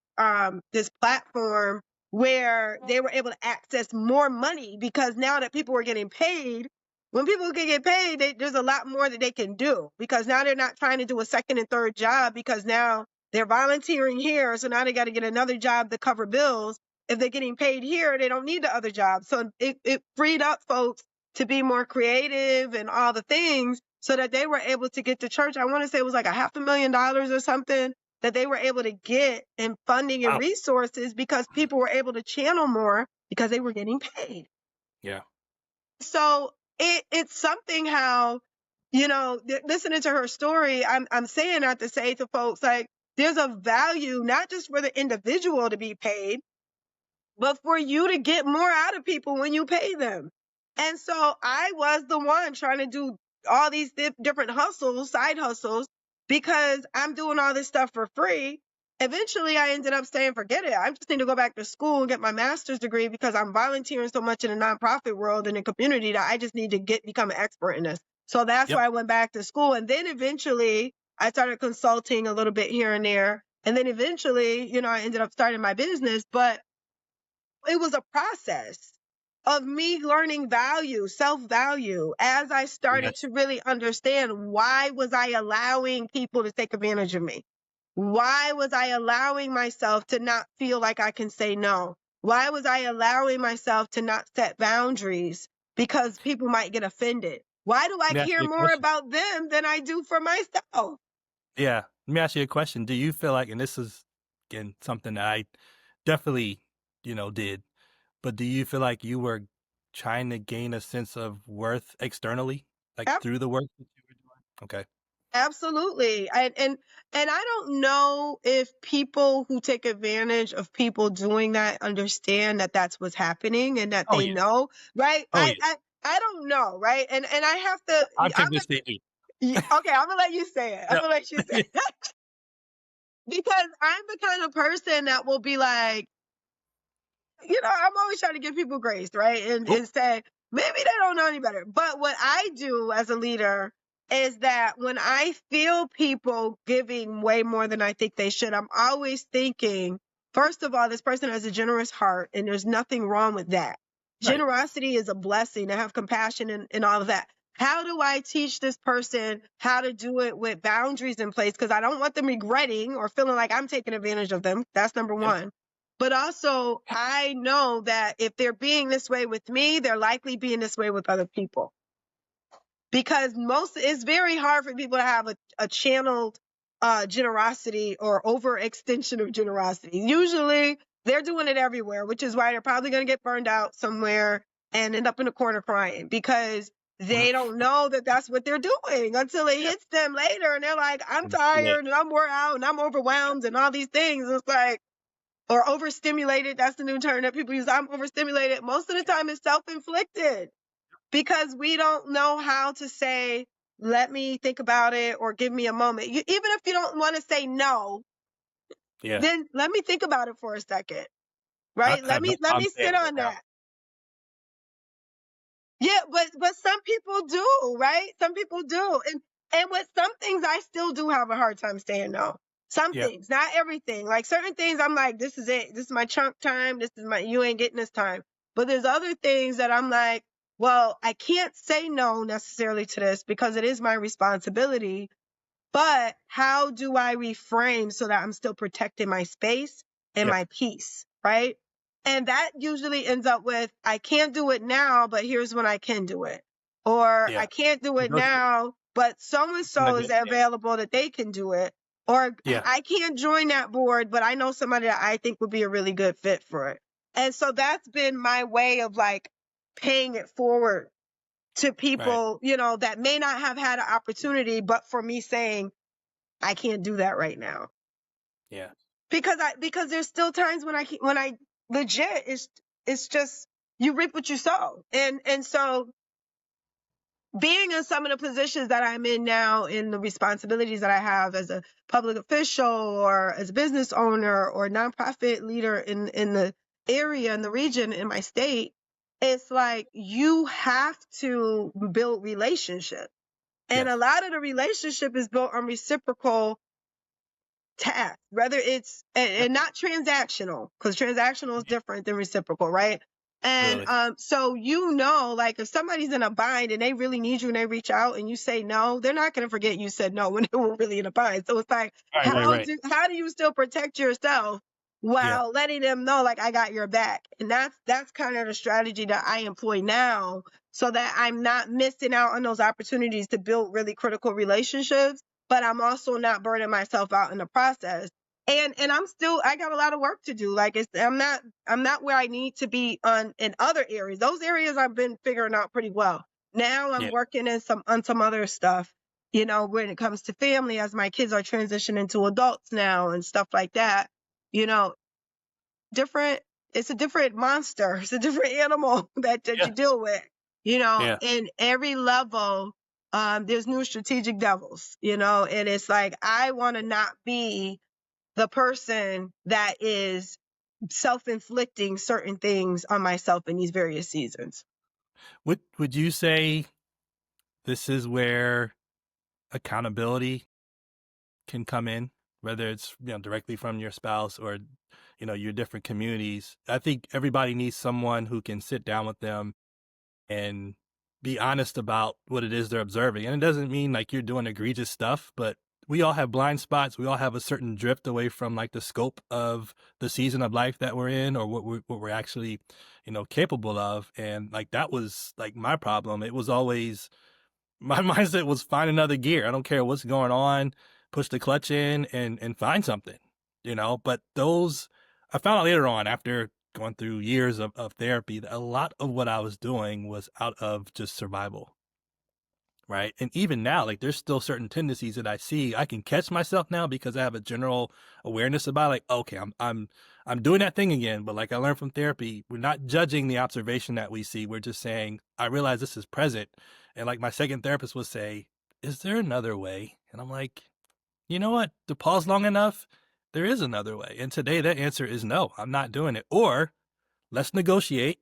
platform where they were able to access more money because now that people were getting paid, when people can get paid, there's a lot more that they can do because now they're not trying to do a second and third job because now they're volunteering here. So now they got to get another job to cover bills. If they're getting paid here, they don't need the other job. So it freed up folks to be more creative and all the things so that they were able to get to church. I want to say it was like $500,000 or something that they were able to get in funding and Wow. resources because people were able to channel more because they were getting paid. Yeah. So it's something how, listening to her story, I'm saying that to say to folks, like, there's a value, not just for the individual to be paid, but for you to get more out of people when you pay them. And so I was the one trying to do all these different hustles, side hustles, because I'm doing all this stuff for free. Eventually, I ended up saying, forget it. I just need to go back to school and get my master's degree because I'm volunteering so much in the nonprofit world and the community that I just need to become an expert in this. So that's why I went back to school. And then eventually I started consulting a little bit here and there. And then eventually, I ended up starting my business, but it was a process of me learning value, self-value, as I started Yes. to really understand why was I allowing people to take advantage of me? Why was I allowing myself to not feel like I can say no? Why was I allowing myself to not set boundaries because people might get offended? Why do I Let me ask care you a more question. about them than I do for myself? Yeah. Let me ask you a question. Do you feel like, and this is, again, something that I definitely, did, but do you feel like you were trying to gain a sense of worth externally, like Ab- through the work that you were doing? Okay. Absolutely. And I don't know if people who take advantage of people doing that understand that that's what's happening and that Oh, they yeah. know, right? Oh, yeah. I don't know, right? And I have to I'm convinced they do. okay, I'm gonna let you say it. I'm Yeah. gonna let you say it. Because I'm the kind of person that will be like, I'm always trying to give people grace, right? And say, maybe they don't know any better. But what I do as a leader is that when I feel people giving way more than I think they should, I'm always thinking, first of all, this person has a generous heart, and there's nothing wrong with that. Right. Generosity is a blessing, to have compassion and all of that. How do I teach this person how to do it with boundaries in place? Because I don't want them regretting or feeling like I'm taking advantage of them. That's number Yep. one. But also, I know that if they're being this way with me, they're likely being this way with other people. Because it's very hard for people to have a channeled generosity or overextension of generosity. Usually, they're doing it everywhere, which is why they're probably going to get burned out somewhere and end up in a corner crying because they don't know that that's what they're doing until it hits them later. And they're like, I'm tired and I'm wore out and I'm overwhelmed and all these things. And it's like, or overstimulated. That's the new term that people use. I'm overstimulated. Most of the time it's self-inflicted because we don't know how to say, let me think about it or give me a moment. Even if you don't want to say no, Yeah. then let me think about it for a second, right? I Let have no me problem saying sit no on now. that. Yeah, but some people do, right? Some people do. And with some things I still do have a hard time saying no. Some Yeah. things, not everything. Like certain things I'm like, this is it. This is my chunk time. You ain't getting this time. But there's other things that I'm like, well, I can't say no necessarily to this because it is my responsibility. But how do I reframe so that I'm still protecting my space and Yep. my peace, right? And that usually ends up with, I can't do it now, but here's when I can do it. Or Yeah. I can't do it Negotiate. now, but so-and-so is Negotiate. available that they can do it. Or Yeah. I can't join that board, but I know somebody that I think would be a really good fit for it. And so that's been my way of like paying it forward to Right. people, that may not have had an opportunity, but for me saying, I can't do that right now. Yeah. Because there's still times when I legit, it's just, you reap what you sow. And so being in some of the positions that I'm in now, in the responsibilities that I have as a public official or as a business owner or nonprofit leader in the area, in the region, in my state, it's like you have to build relationship. And Yes. a lot of the relationship is built on reciprocal tasks, whether it's, Yep. and not transactional, because transactional is different than reciprocal, right? And Really. so like if somebody's in a bind and they really need you and they reach out and you say no, they're not going to forget you said no when they were really in a bind. So it's like, Right. how do you still protect yourself Yeah. while letting them know like I got your back? And that's kind of the strategy that I employ now so that I'm not missing out on those opportunities to build really critical relationships, but I'm also not burning myself out in the process. And I got a lot of work to do. Like I'm not where I need to be in other areas. Those areas I've been figuring out pretty well. Now I'm Yeah. working on some other stuff, when it comes to family, as my kids are transitioning to adults now and stuff like that. You know, different it's a different monster. It's a different animal that Yeah. you deal with. Yeah. In every level, there's new strategic devils, and it's like I want to not be the person that is self-inflicting certain things on myself in these various seasons. Would you say this is where accountability can come in, whether it's directly from your spouse or your different communities? I think everybody needs someone who can sit down with them and be honest about what it is they're observing. And it doesn't mean like you're doing egregious stuff, but we all have blind spots. We all have a certain drift away from like the scope of the season of life that we're in, or what we're actually, capable of. And like that was like my problem. It was always my mindset was find another gear. I don't care what's going on, push the clutch in and find something, but those I found out later on after going through years of therapy that a lot of what I was doing was out of just survival. Right. And even now, like there's still certain tendencies that I see. I can catch myself now because I have a general awareness about like, okay, I'm doing that thing again. But like I learned from therapy, we're not judging the observation that we see. We're just saying, I realize this is present. And like my second therapist would say, is there another way? And I'm like, you know what? To pause long enough, there is another way. And today that answer is no, I'm not doing it. Or let's negotiate,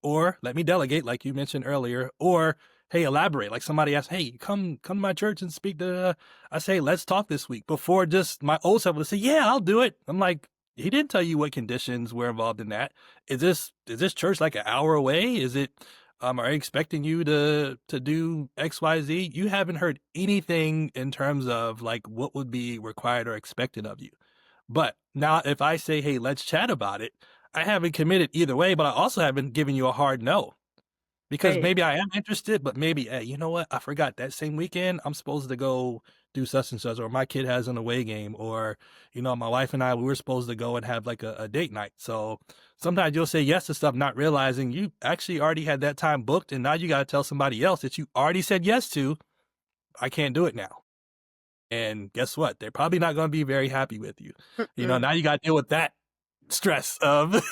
or let me delegate, like you mentioned earlier, or hey, elaborate. Like somebody asked, hey, come to my church and speak to. I say, let's talk this week. Before just my old self would say, yeah, I'll do it. I'm like, he didn't tell you what conditions were involved in that. Is this church like an hour away? Is it? Are you expecting you to do X, Y, Z? You haven't heard anything in terms of like what would be required or expected of you. But now if I say, hey, let's chat about it, I haven't committed either way, but I also haven't given you a hard no. Because Right. maybe I am interested, but maybe, hey, you know what? I forgot that same weekend I'm supposed to go do such and such, or my kid has an away game, or, my wife and I, we were supposed to go and have like a date night. So sometimes you'll say yes to stuff, not realizing you actually already had that time booked. And now you got to tell somebody else that you already said yes to, I can't do it now. And guess what? They're probably not going to be very happy with you. Mm-mm. Now you got to deal with that stress of,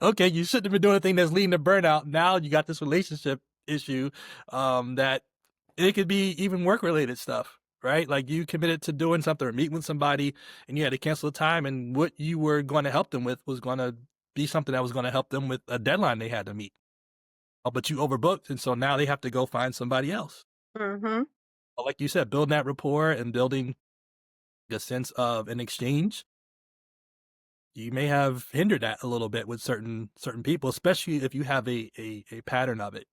okay, you shouldn't have been doing a thing that's leading to burnout. Now you got this relationship issue, that it could be even work related stuff, right? Like you committed to doing something or meeting with somebody and you had to cancel the time, and what you were going to help them with was going to be something that was going to help them with a deadline they had to meet. But you overbooked. And so now they have to go find somebody else. Mm-hmm. But like you said, building that rapport and building a sense of an exchange, you may have hindered that a little bit with certain people, especially if you have a pattern of it.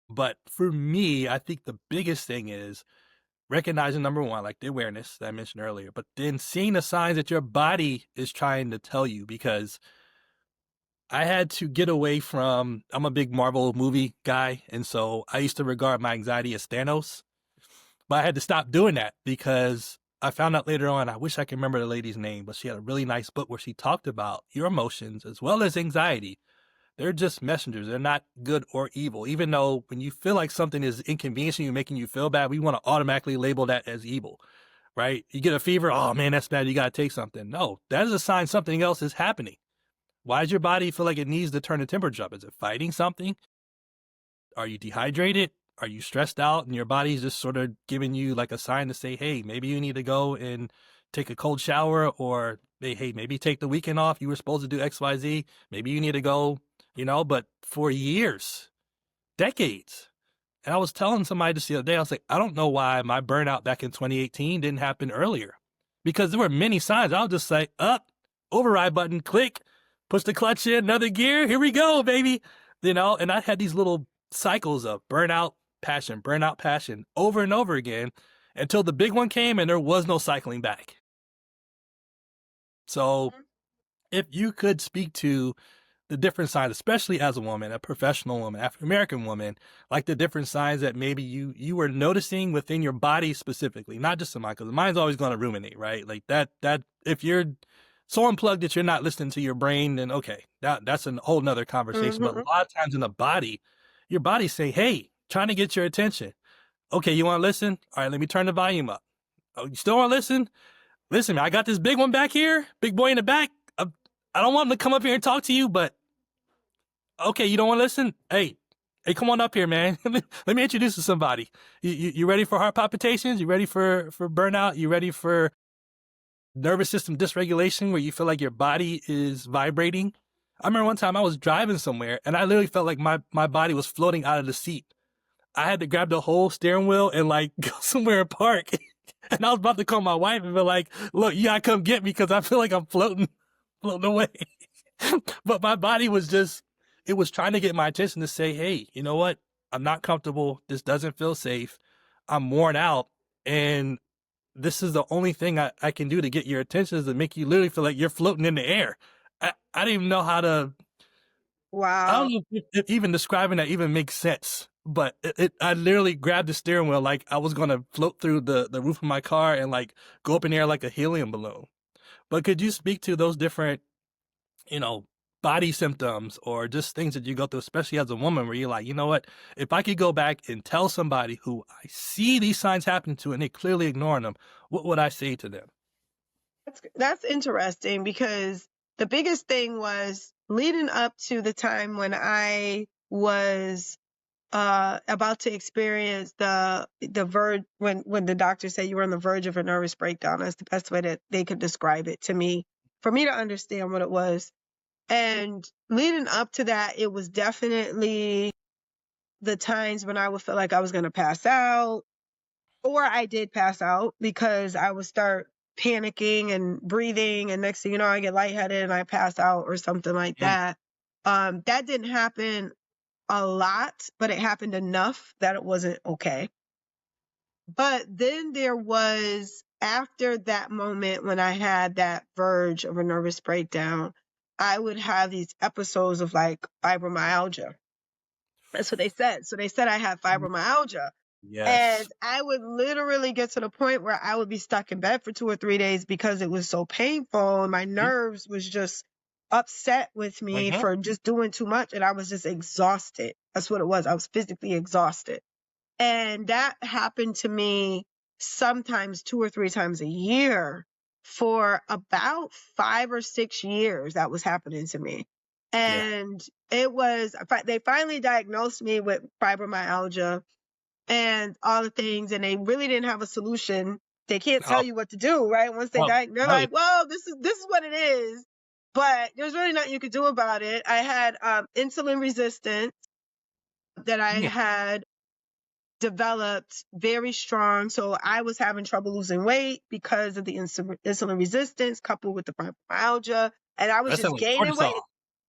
But for me, I think the biggest thing is recognizing, number one, like the awareness that I mentioned earlier, but then seeing the signs that your body is trying to tell you. Because I had to get away from, I'm a big Marvel movie guy, and so I used to regard my anxiety as Thanos. But I had to stop doing that because I found out later on, I wish I could remember the lady's name, but she had a really nice book where she talked about your emotions as well as anxiety. They're just messengers. They're not good or evil. Even though when you feel like something is inconveniencing you, making you feel bad, we want to automatically label that as evil, right? You get a fever. Oh man, that's bad. You got to take something. No, that is a sign something else is happening. Why does your body feel like it needs to turn the temperature up? Is it fighting something? Are you dehydrated? Are you stressed out and your body's just sort of giving you like a sign to say, hey, maybe you need to go and take a cold shower, or hey, maybe take the weekend off. You were supposed to do XYZ. Maybe you need to go, but for years, decades. And I was telling somebody just the other day, I was like, I don't know why my burnout back in 2018 didn't happen earlier, because there were many signs. I was just like, up, override button, click, push the clutch in, another gear. Here we go, baby. And I had these little cycles of burnout, passion over and over again until the big one came and there was no cycling back. So if you could speak to the different signs, especially as a woman, a professional woman, African-American woman, like the different signs that maybe you were noticing within your body specifically, not just the mind, because the mind's always going to ruminate, right? Like that if you're so unplugged that you're not listening to your brain, then okay, that's a whole nother conversation. But a lot of times in the body, your body's saying, hey, trying to get your attention. Okay, you want to listen? All right, let me turn the volume up. Oh, you still want to listen? Listen, man, I got this big one back here, big boy in the back. I don't want him to come up here and talk to you, but okay, you don't want to listen? Hey, come on up here, man. Let me introduce you to somebody. You ready for heart palpitations? You ready for burnout? You ready for nervous system dysregulation where you feel like your body is vibrating? I remember one time I was driving somewhere and I literally felt like my body was floating out of the seat. I had to grab the whole steering wheel and like go somewhere and park. And I was about to call my wife and be like, look, you gotta come get me because I feel like I'm floating away. But my body was it was trying to get my attention to say, hey, you know what? I'm not comfortable. This doesn't feel safe. I'm worn out. And this is the only thing I can do to get your attention is to make you literally feel like you're floating in the air. I didn't even know how to. Wow. I don't know if even describing that even makes sense. But I literally grabbed the steering wheel like I was going to float through the roof of my car and like go up in the air like a helium balloon. But could you speak to those different, body symptoms or just things that you go through, especially as a woman, where you're like, you know what, if I could go back and tell somebody who I see these signs happening to and they clearly ignoring them, what would I say to them? That's interesting because the biggest thing was leading up to the time when I was about to experience the verge when the doctor said you were on the verge of a nervous breakdown. That's the best way that they could describe it to me, for me to understand what it was. And leading up to that, it was definitely the times when I would feel like I was going to pass out, or I did pass out because I would start panicking and breathing, and next thing you know, I get lightheaded and I pass out or something like that. That didn't happen a lot, but it happened enough that it wasn't okay. But then there was, after that moment when I had that verge of a nervous breakdown, I would have these episodes of like fibromyalgia. That's what they said. So they said I had fibromyalgia. Yes. And I would literally get to the point where I would be stuck in bed for 2 or 3 days because it was so painful and my nerves was just upset with me for just doing too much. And I was just exhausted. That's what it was. I was physically exhausted. And that happened to me sometimes 2 or 3 times a year for about 5 or 6 years. That was happening to me. And it was, they finally diagnosed me with fibromyalgia and all the things, and they really didn't have a solution. They can't tell you what to do, right? Once they they're like, well, this is what it is, but there's really nothing you could do about it. I had insulin resistance that I had developed very strong. So I was having trouble losing weight because of the insulin resistance coupled with the fibromyalgia, and I was just gaining weight.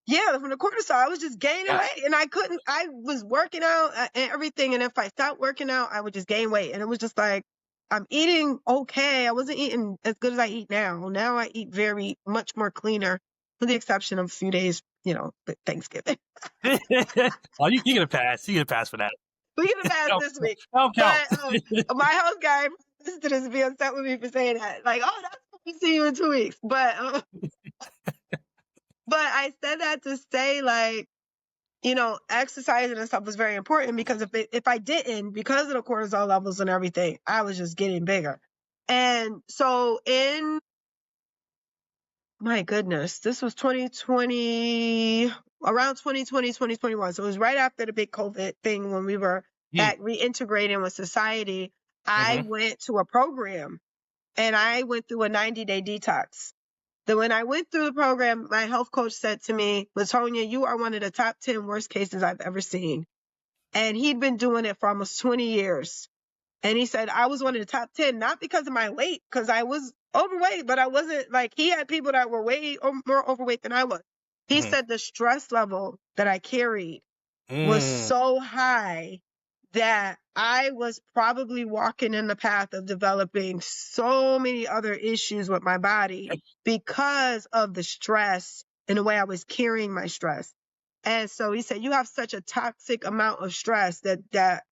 Yeah, from the cortisol, I was just gaining weight, and I was working out and everything. And if I stopped working out, I would just gain weight. And it was just like, I'm eating okay. I wasn't eating as good as I eat now. Now I eat very much more cleaner, with the exception of a few days, Thanksgiving. Oh, you get a pass. You get a pass for that. We get a pass this week. But my house guy listened to this and be upset with me for saying that. Like, oh, that's what we see you in 2 weeks. But I said that to say, like, exercising and stuff was very important because if I didn't, because of the cortisol levels and everything, I was just getting bigger. And so my goodness, this was 2020, around 2020, 2021. So it was right after the big COVID thing when we were at reintegrating with society. I went to a program and I went through a 90-day detox. Then when I went through the program, my health coach said to me, LaTonia, you are one of the top 10 worst cases I've ever seen. And he'd been doing it for almost 20 years. And he said, I was one of the top 10, not because of my weight, because I was overweight, but I wasn't like, he had people that were way more overweight than I was. He said the stress level that I carried was so high that I was probably walking in the path of developing so many other issues with my body because of the stress in the way I was carrying my stress. And so he said, you have such a toxic amount of stress that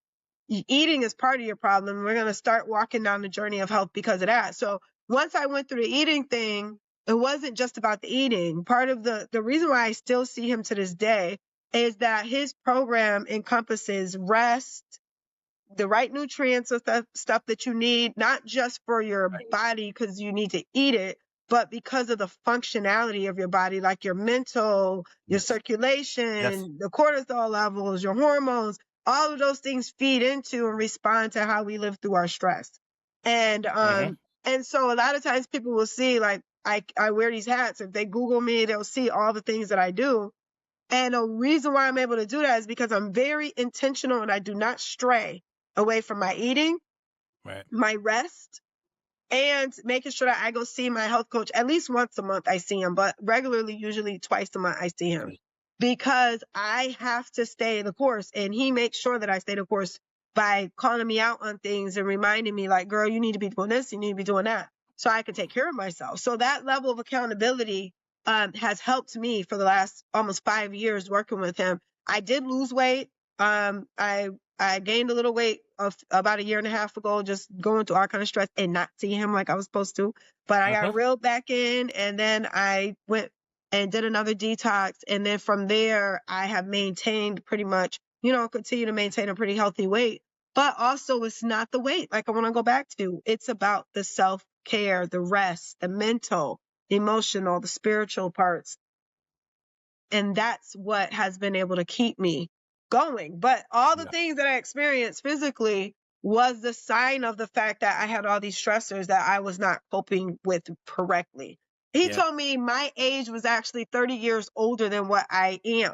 eating is part of your problem. We're going to start walking down the journey of health because of that. So once I went through the eating thing, it wasn't just about the eating. Part of the reason why I still see him to this day is that his program encompasses rest, the right nutrients or stuff that you need, not just for your body because you need to eat it, but because of the functionality of your body, like your mental, your Yes. circulation, the cortisol levels, your hormones, all of those things feed into and respond to how we live through our stress. And so a lot of times people will see, like, I wear these hats. If they Google me, they'll see all the things that I do. And the reason why I'm able to do that is because I'm very intentional and I do not stray away from my eating, my rest, and making sure that I go see my health coach at least once a month. I see him, but regularly, usually twice a month, I see him because I have to stay the course. And he makes sure that I stay the course by calling me out on things and reminding me, like, girl, you need to be doing this, you need to be doing that, so I can take care of myself. So that level of accountability has helped me for the last almost 5 years working with him. I did lose weight. I gained a little weight of about 1.5 years ago, just going through all kind of stress and not seeing him like I was supposed to. But I got reeled back in, and then I went and did another detox. And then from there, I have maintained pretty much, continue to maintain a pretty healthy weight. But also, it's not the weight, like I want to go back to. It's about the self-care, the rest, the mental, the emotional, the spiritual parts. And that's what has been able to keep me going. But all the things that I experienced physically was the sign of the fact that I had all these stressors that I was not coping with correctly. He told me my age was actually 30 years older than what I am.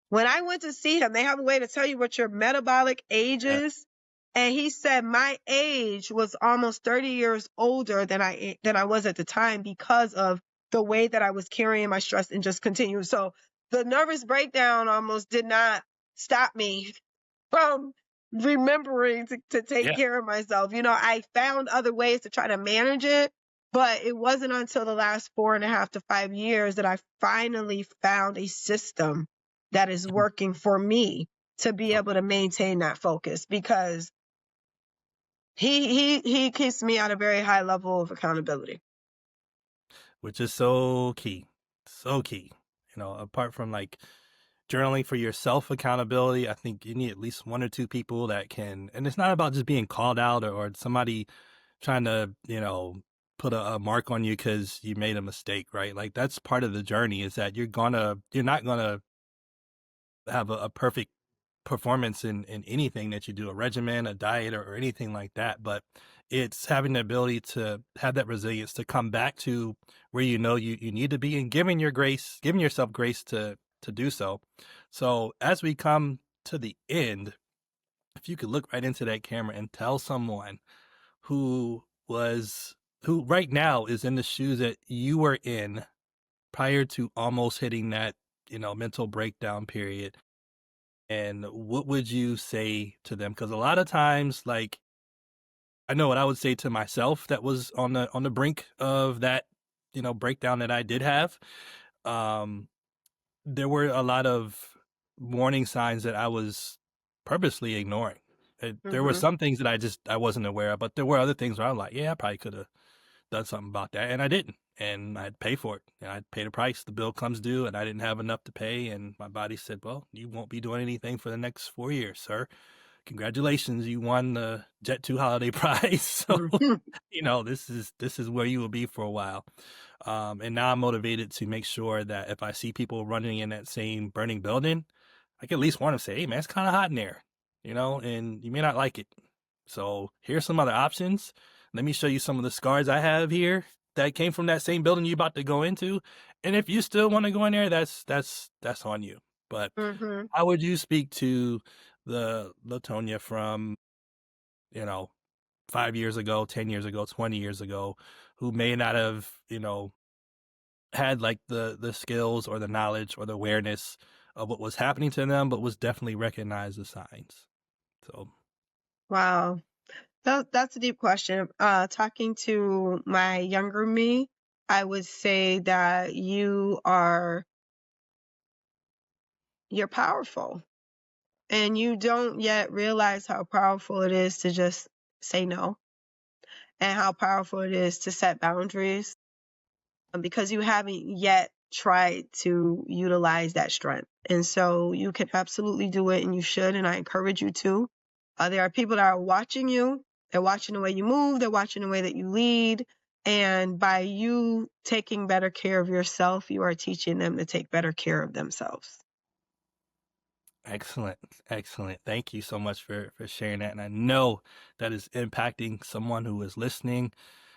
When I went to see him, they have a way to tell you what your metabolic age is. And he said my age was almost 30 years older than I was at the time because of the way that I was carrying my stress and just continue. So the nervous breakdown almost did not stop me from remembering to take care of myself. I found other ways to try to manage it, but it wasn't until the last 4.5 to 5 years that I finally found a system that is working for me to be able to maintain that focus, because he keeps me at a very high level of accountability. Which is so key. So key. Apart from like journaling for your self accountability, I think you need at least 1 or 2 people that can, and it's not about just being called out or somebody trying to, put a mark on you because you made a mistake, right? Like that's part of the journey, is that you're not gonna have a perfect performance in anything that you do, a regimen, a diet, or anything like that. But it's having the ability to have that resilience to come back to where you need to be, and giving yourself grace to do so. So as we come to the end, if you could look right into that camera and tell someone who right now is in the shoes that you were in prior to almost hitting that, mental breakdown period, and what would you say to them? Because a lot of times, like, I know what I would say to myself that was on the brink of that, breakdown that I did have. There were a lot of warning signs that I was purposely ignoring. There were some things that I wasn't aware of, but there were other things where I'm like, yeah, I probably could have done something about that, and I didn't, and I'd pay for it, and I'd pay the price. The bill comes due, and I didn't have enough to pay, and my body said, well, you won't be doing anything for the next 4 years, sir. Congratulations, you won the Jet2 holiday prize. So, this is where you will be for a while. And now I'm motivated to make sure that if I see people running in that same burning building, I can at least warn them, say, hey man, it's kind of hot in there, and you may not like it. So here's some other options. Let me show you some of the scars I have here that came from that same building you're about to go into. And if you still want to go in there, that's on you. But how would you speak to the LaTonia from, 5 years ago, 10 years ago, 20 years ago, who may not have, had like the skills or the knowledge or the awareness of what was happening to them, but was definitely recognized the signs? So. Wow. That's a deep question. Talking to my younger me, I would say that you're powerful, and you don't yet realize how powerful it is to just say no, and how powerful it is to set boundaries, because you haven't yet tried to utilize that strength. And so you can absolutely do it, and you should, and I encourage you to. There are people that are watching you. They're watching the way you move. They're watching the way that you lead. And by you taking better care of yourself, you are teaching them to take better care of themselves. Excellent. Excellent. Thank you so much for sharing that. And I know that is impacting someone who is listening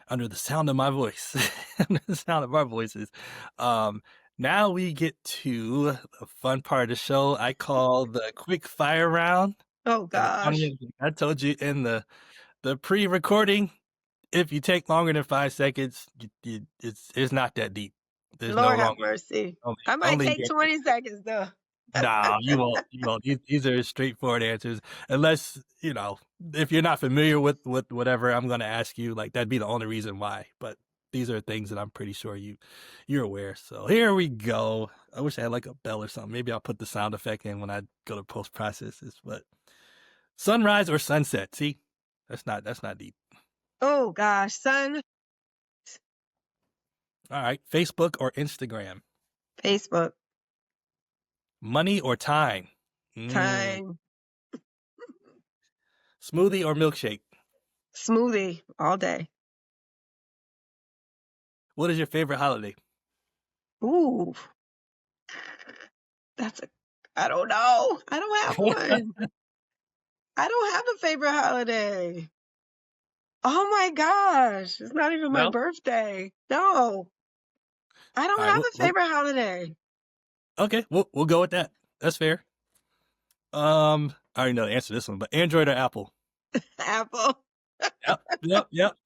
under the sound of my voice, under the sound of our voices. Now we get to the fun part of the show I call the quick fire round. Oh, And gosh. I told you in the pre-recording, if you take longer than 5 seconds, it's not that deep. There's no Lord have longer mercy. only I might only take 20 seconds, though. No, you won't. You won't. These are straightforward answers. Unless, if you're not familiar with whatever I'm going to ask you, like that'd be the only reason why. But these are things that I'm pretty sure you're aware. So here we go. I wish I had like a bell or something. Maybe I'll put the sound effect in when I go to post processes. But sunrise or sunset? See, that's not deep. Oh, gosh. Son, All right. Facebook or Instagram? Facebook, Money or time? time, Smoothie or milkshake? smoothie all day. What is your favorite holiday? Ooh, I don't know. I don't have one. I don't have a favorite holiday. Oh my gosh. It's not even my No. birthday. No, I don't All right. have a favorite holiday. Okay, we'll go with that. That's fair. I already know the answer to this one, but Android or Apple? Apple. Yep.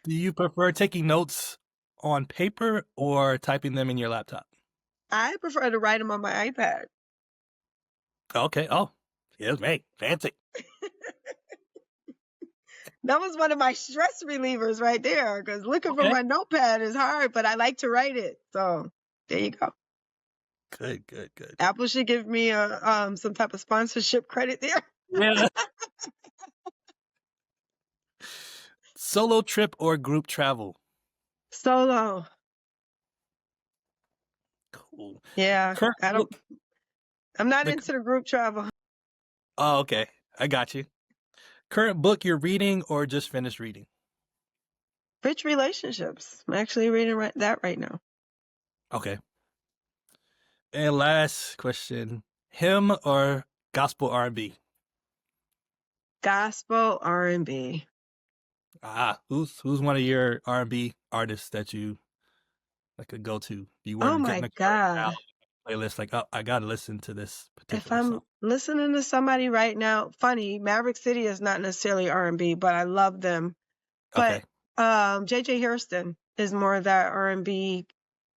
Do you prefer taking notes on paper or typing them in your laptop? I prefer to write them on my iPad. Okay. Oh, yes, mate. Fancy. That was one of my stress relievers right there, because looking for Okay. my notepad is hard, but I like to write it. So there you go. Good. Apple should give me some type of sponsorship credit there. Yeah. Solo trip or group travel? Solo. Cool. Yeah. Current book. I'm not into the group travel. Oh, okay. I got you. Current book you're reading or just finished reading? Rich Relationships. I'm actually reading that right now. Okay. And last question, hymn or gospel R&B? Gospel R&B. Who's one of your R&B artists that you like a go-to? You were Oh getting my a car now God. playlist, like, oh, I gotta listen to this If particular I'm song. listening to somebody right now, funny, Maverick City is not necessarily R&B, but I love them. But Okay. JJ Hairston is more of that R&B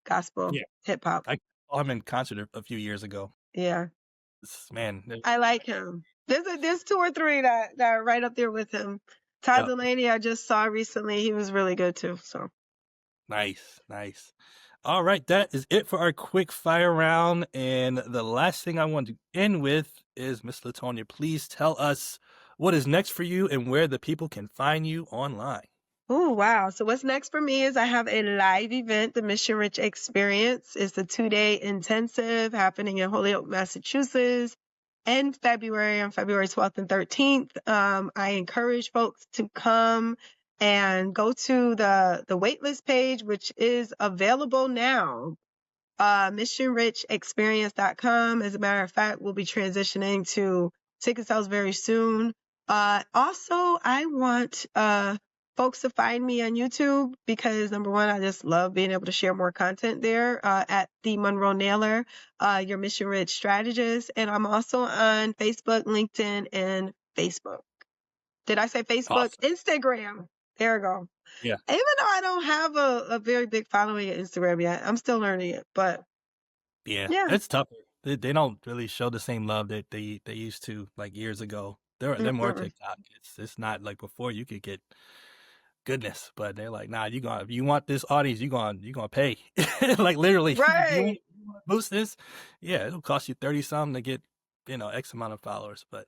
gospel Yeah. hip hop. I saw him in concert a few years ago. Yeah. Man. I like him. There's 2 or 3 that are right up there with him. Todd Yep. Delaney I just saw recently. He was really good too. So Nice. All right, that is it for our quick fire round. And the last thing I want to end with is Miss LaTonia, please tell us what is next for you and where the people can find you online. oh, wow. So what's next for me is I have a live event, the Mission Rich Experience. It's a 2-day intensive happening in Holyoke, Massachusetts in February, on February 12th and 13th. I encourage folks to come and go to the waitlist page, which is available now. missionrichexperience.com. As a matter of fact, we'll be transitioning to ticket sales very soon. Also, I want folks to find me on YouTube because, number one, I just love being able to share more content there at the Monroe Naylor, your Mission Rich strategist. And I'm also on Facebook, LinkedIn, and Facebook. Did I say Facebook? Awesome. Instagram. There we go. Yeah. Even though I don't have a very big following at Instagram yet, I'm still learning it. But Yeah, yeah. it's tougher. They don't really show the same love that they used to like years ago. They're more TikTok. It's not like before you could get goodness. But they're like, nah, if you want this audience, you're gonna pay. Like literally, if you Right. want to boost this, yeah, it'll cost you 30 something to get, X amount of followers. But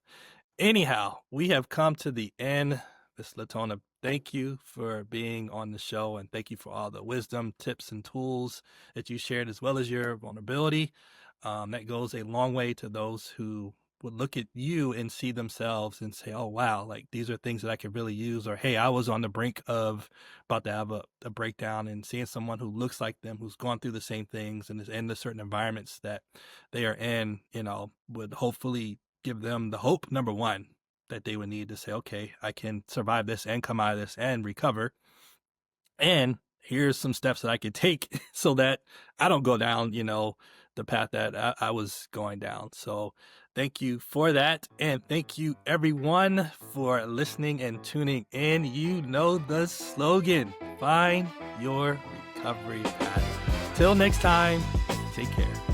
anyhow, we have come to the end. Miss LaTonia, thank you for being on the show, and thank you for all the wisdom, tips, and tools that you shared, as well as your vulnerability. That goes a long way to those who would look at you and see themselves and say, oh, wow, like these are things that I could really use. Or, hey, I was on the brink of about to have a breakdown, and seeing someone who looks like them, who's gone through the same things and is in the certain environments that they are in, would hopefully give them the hope, number one, that they would need to say, okay, I can survive this and come out of this and recover. And here's some steps that I could take so that I don't go down, the path that I was going down. So thank you for that. And thank you everyone for listening and tuning in. You know the slogan, find your recovery path. Till next time, take care.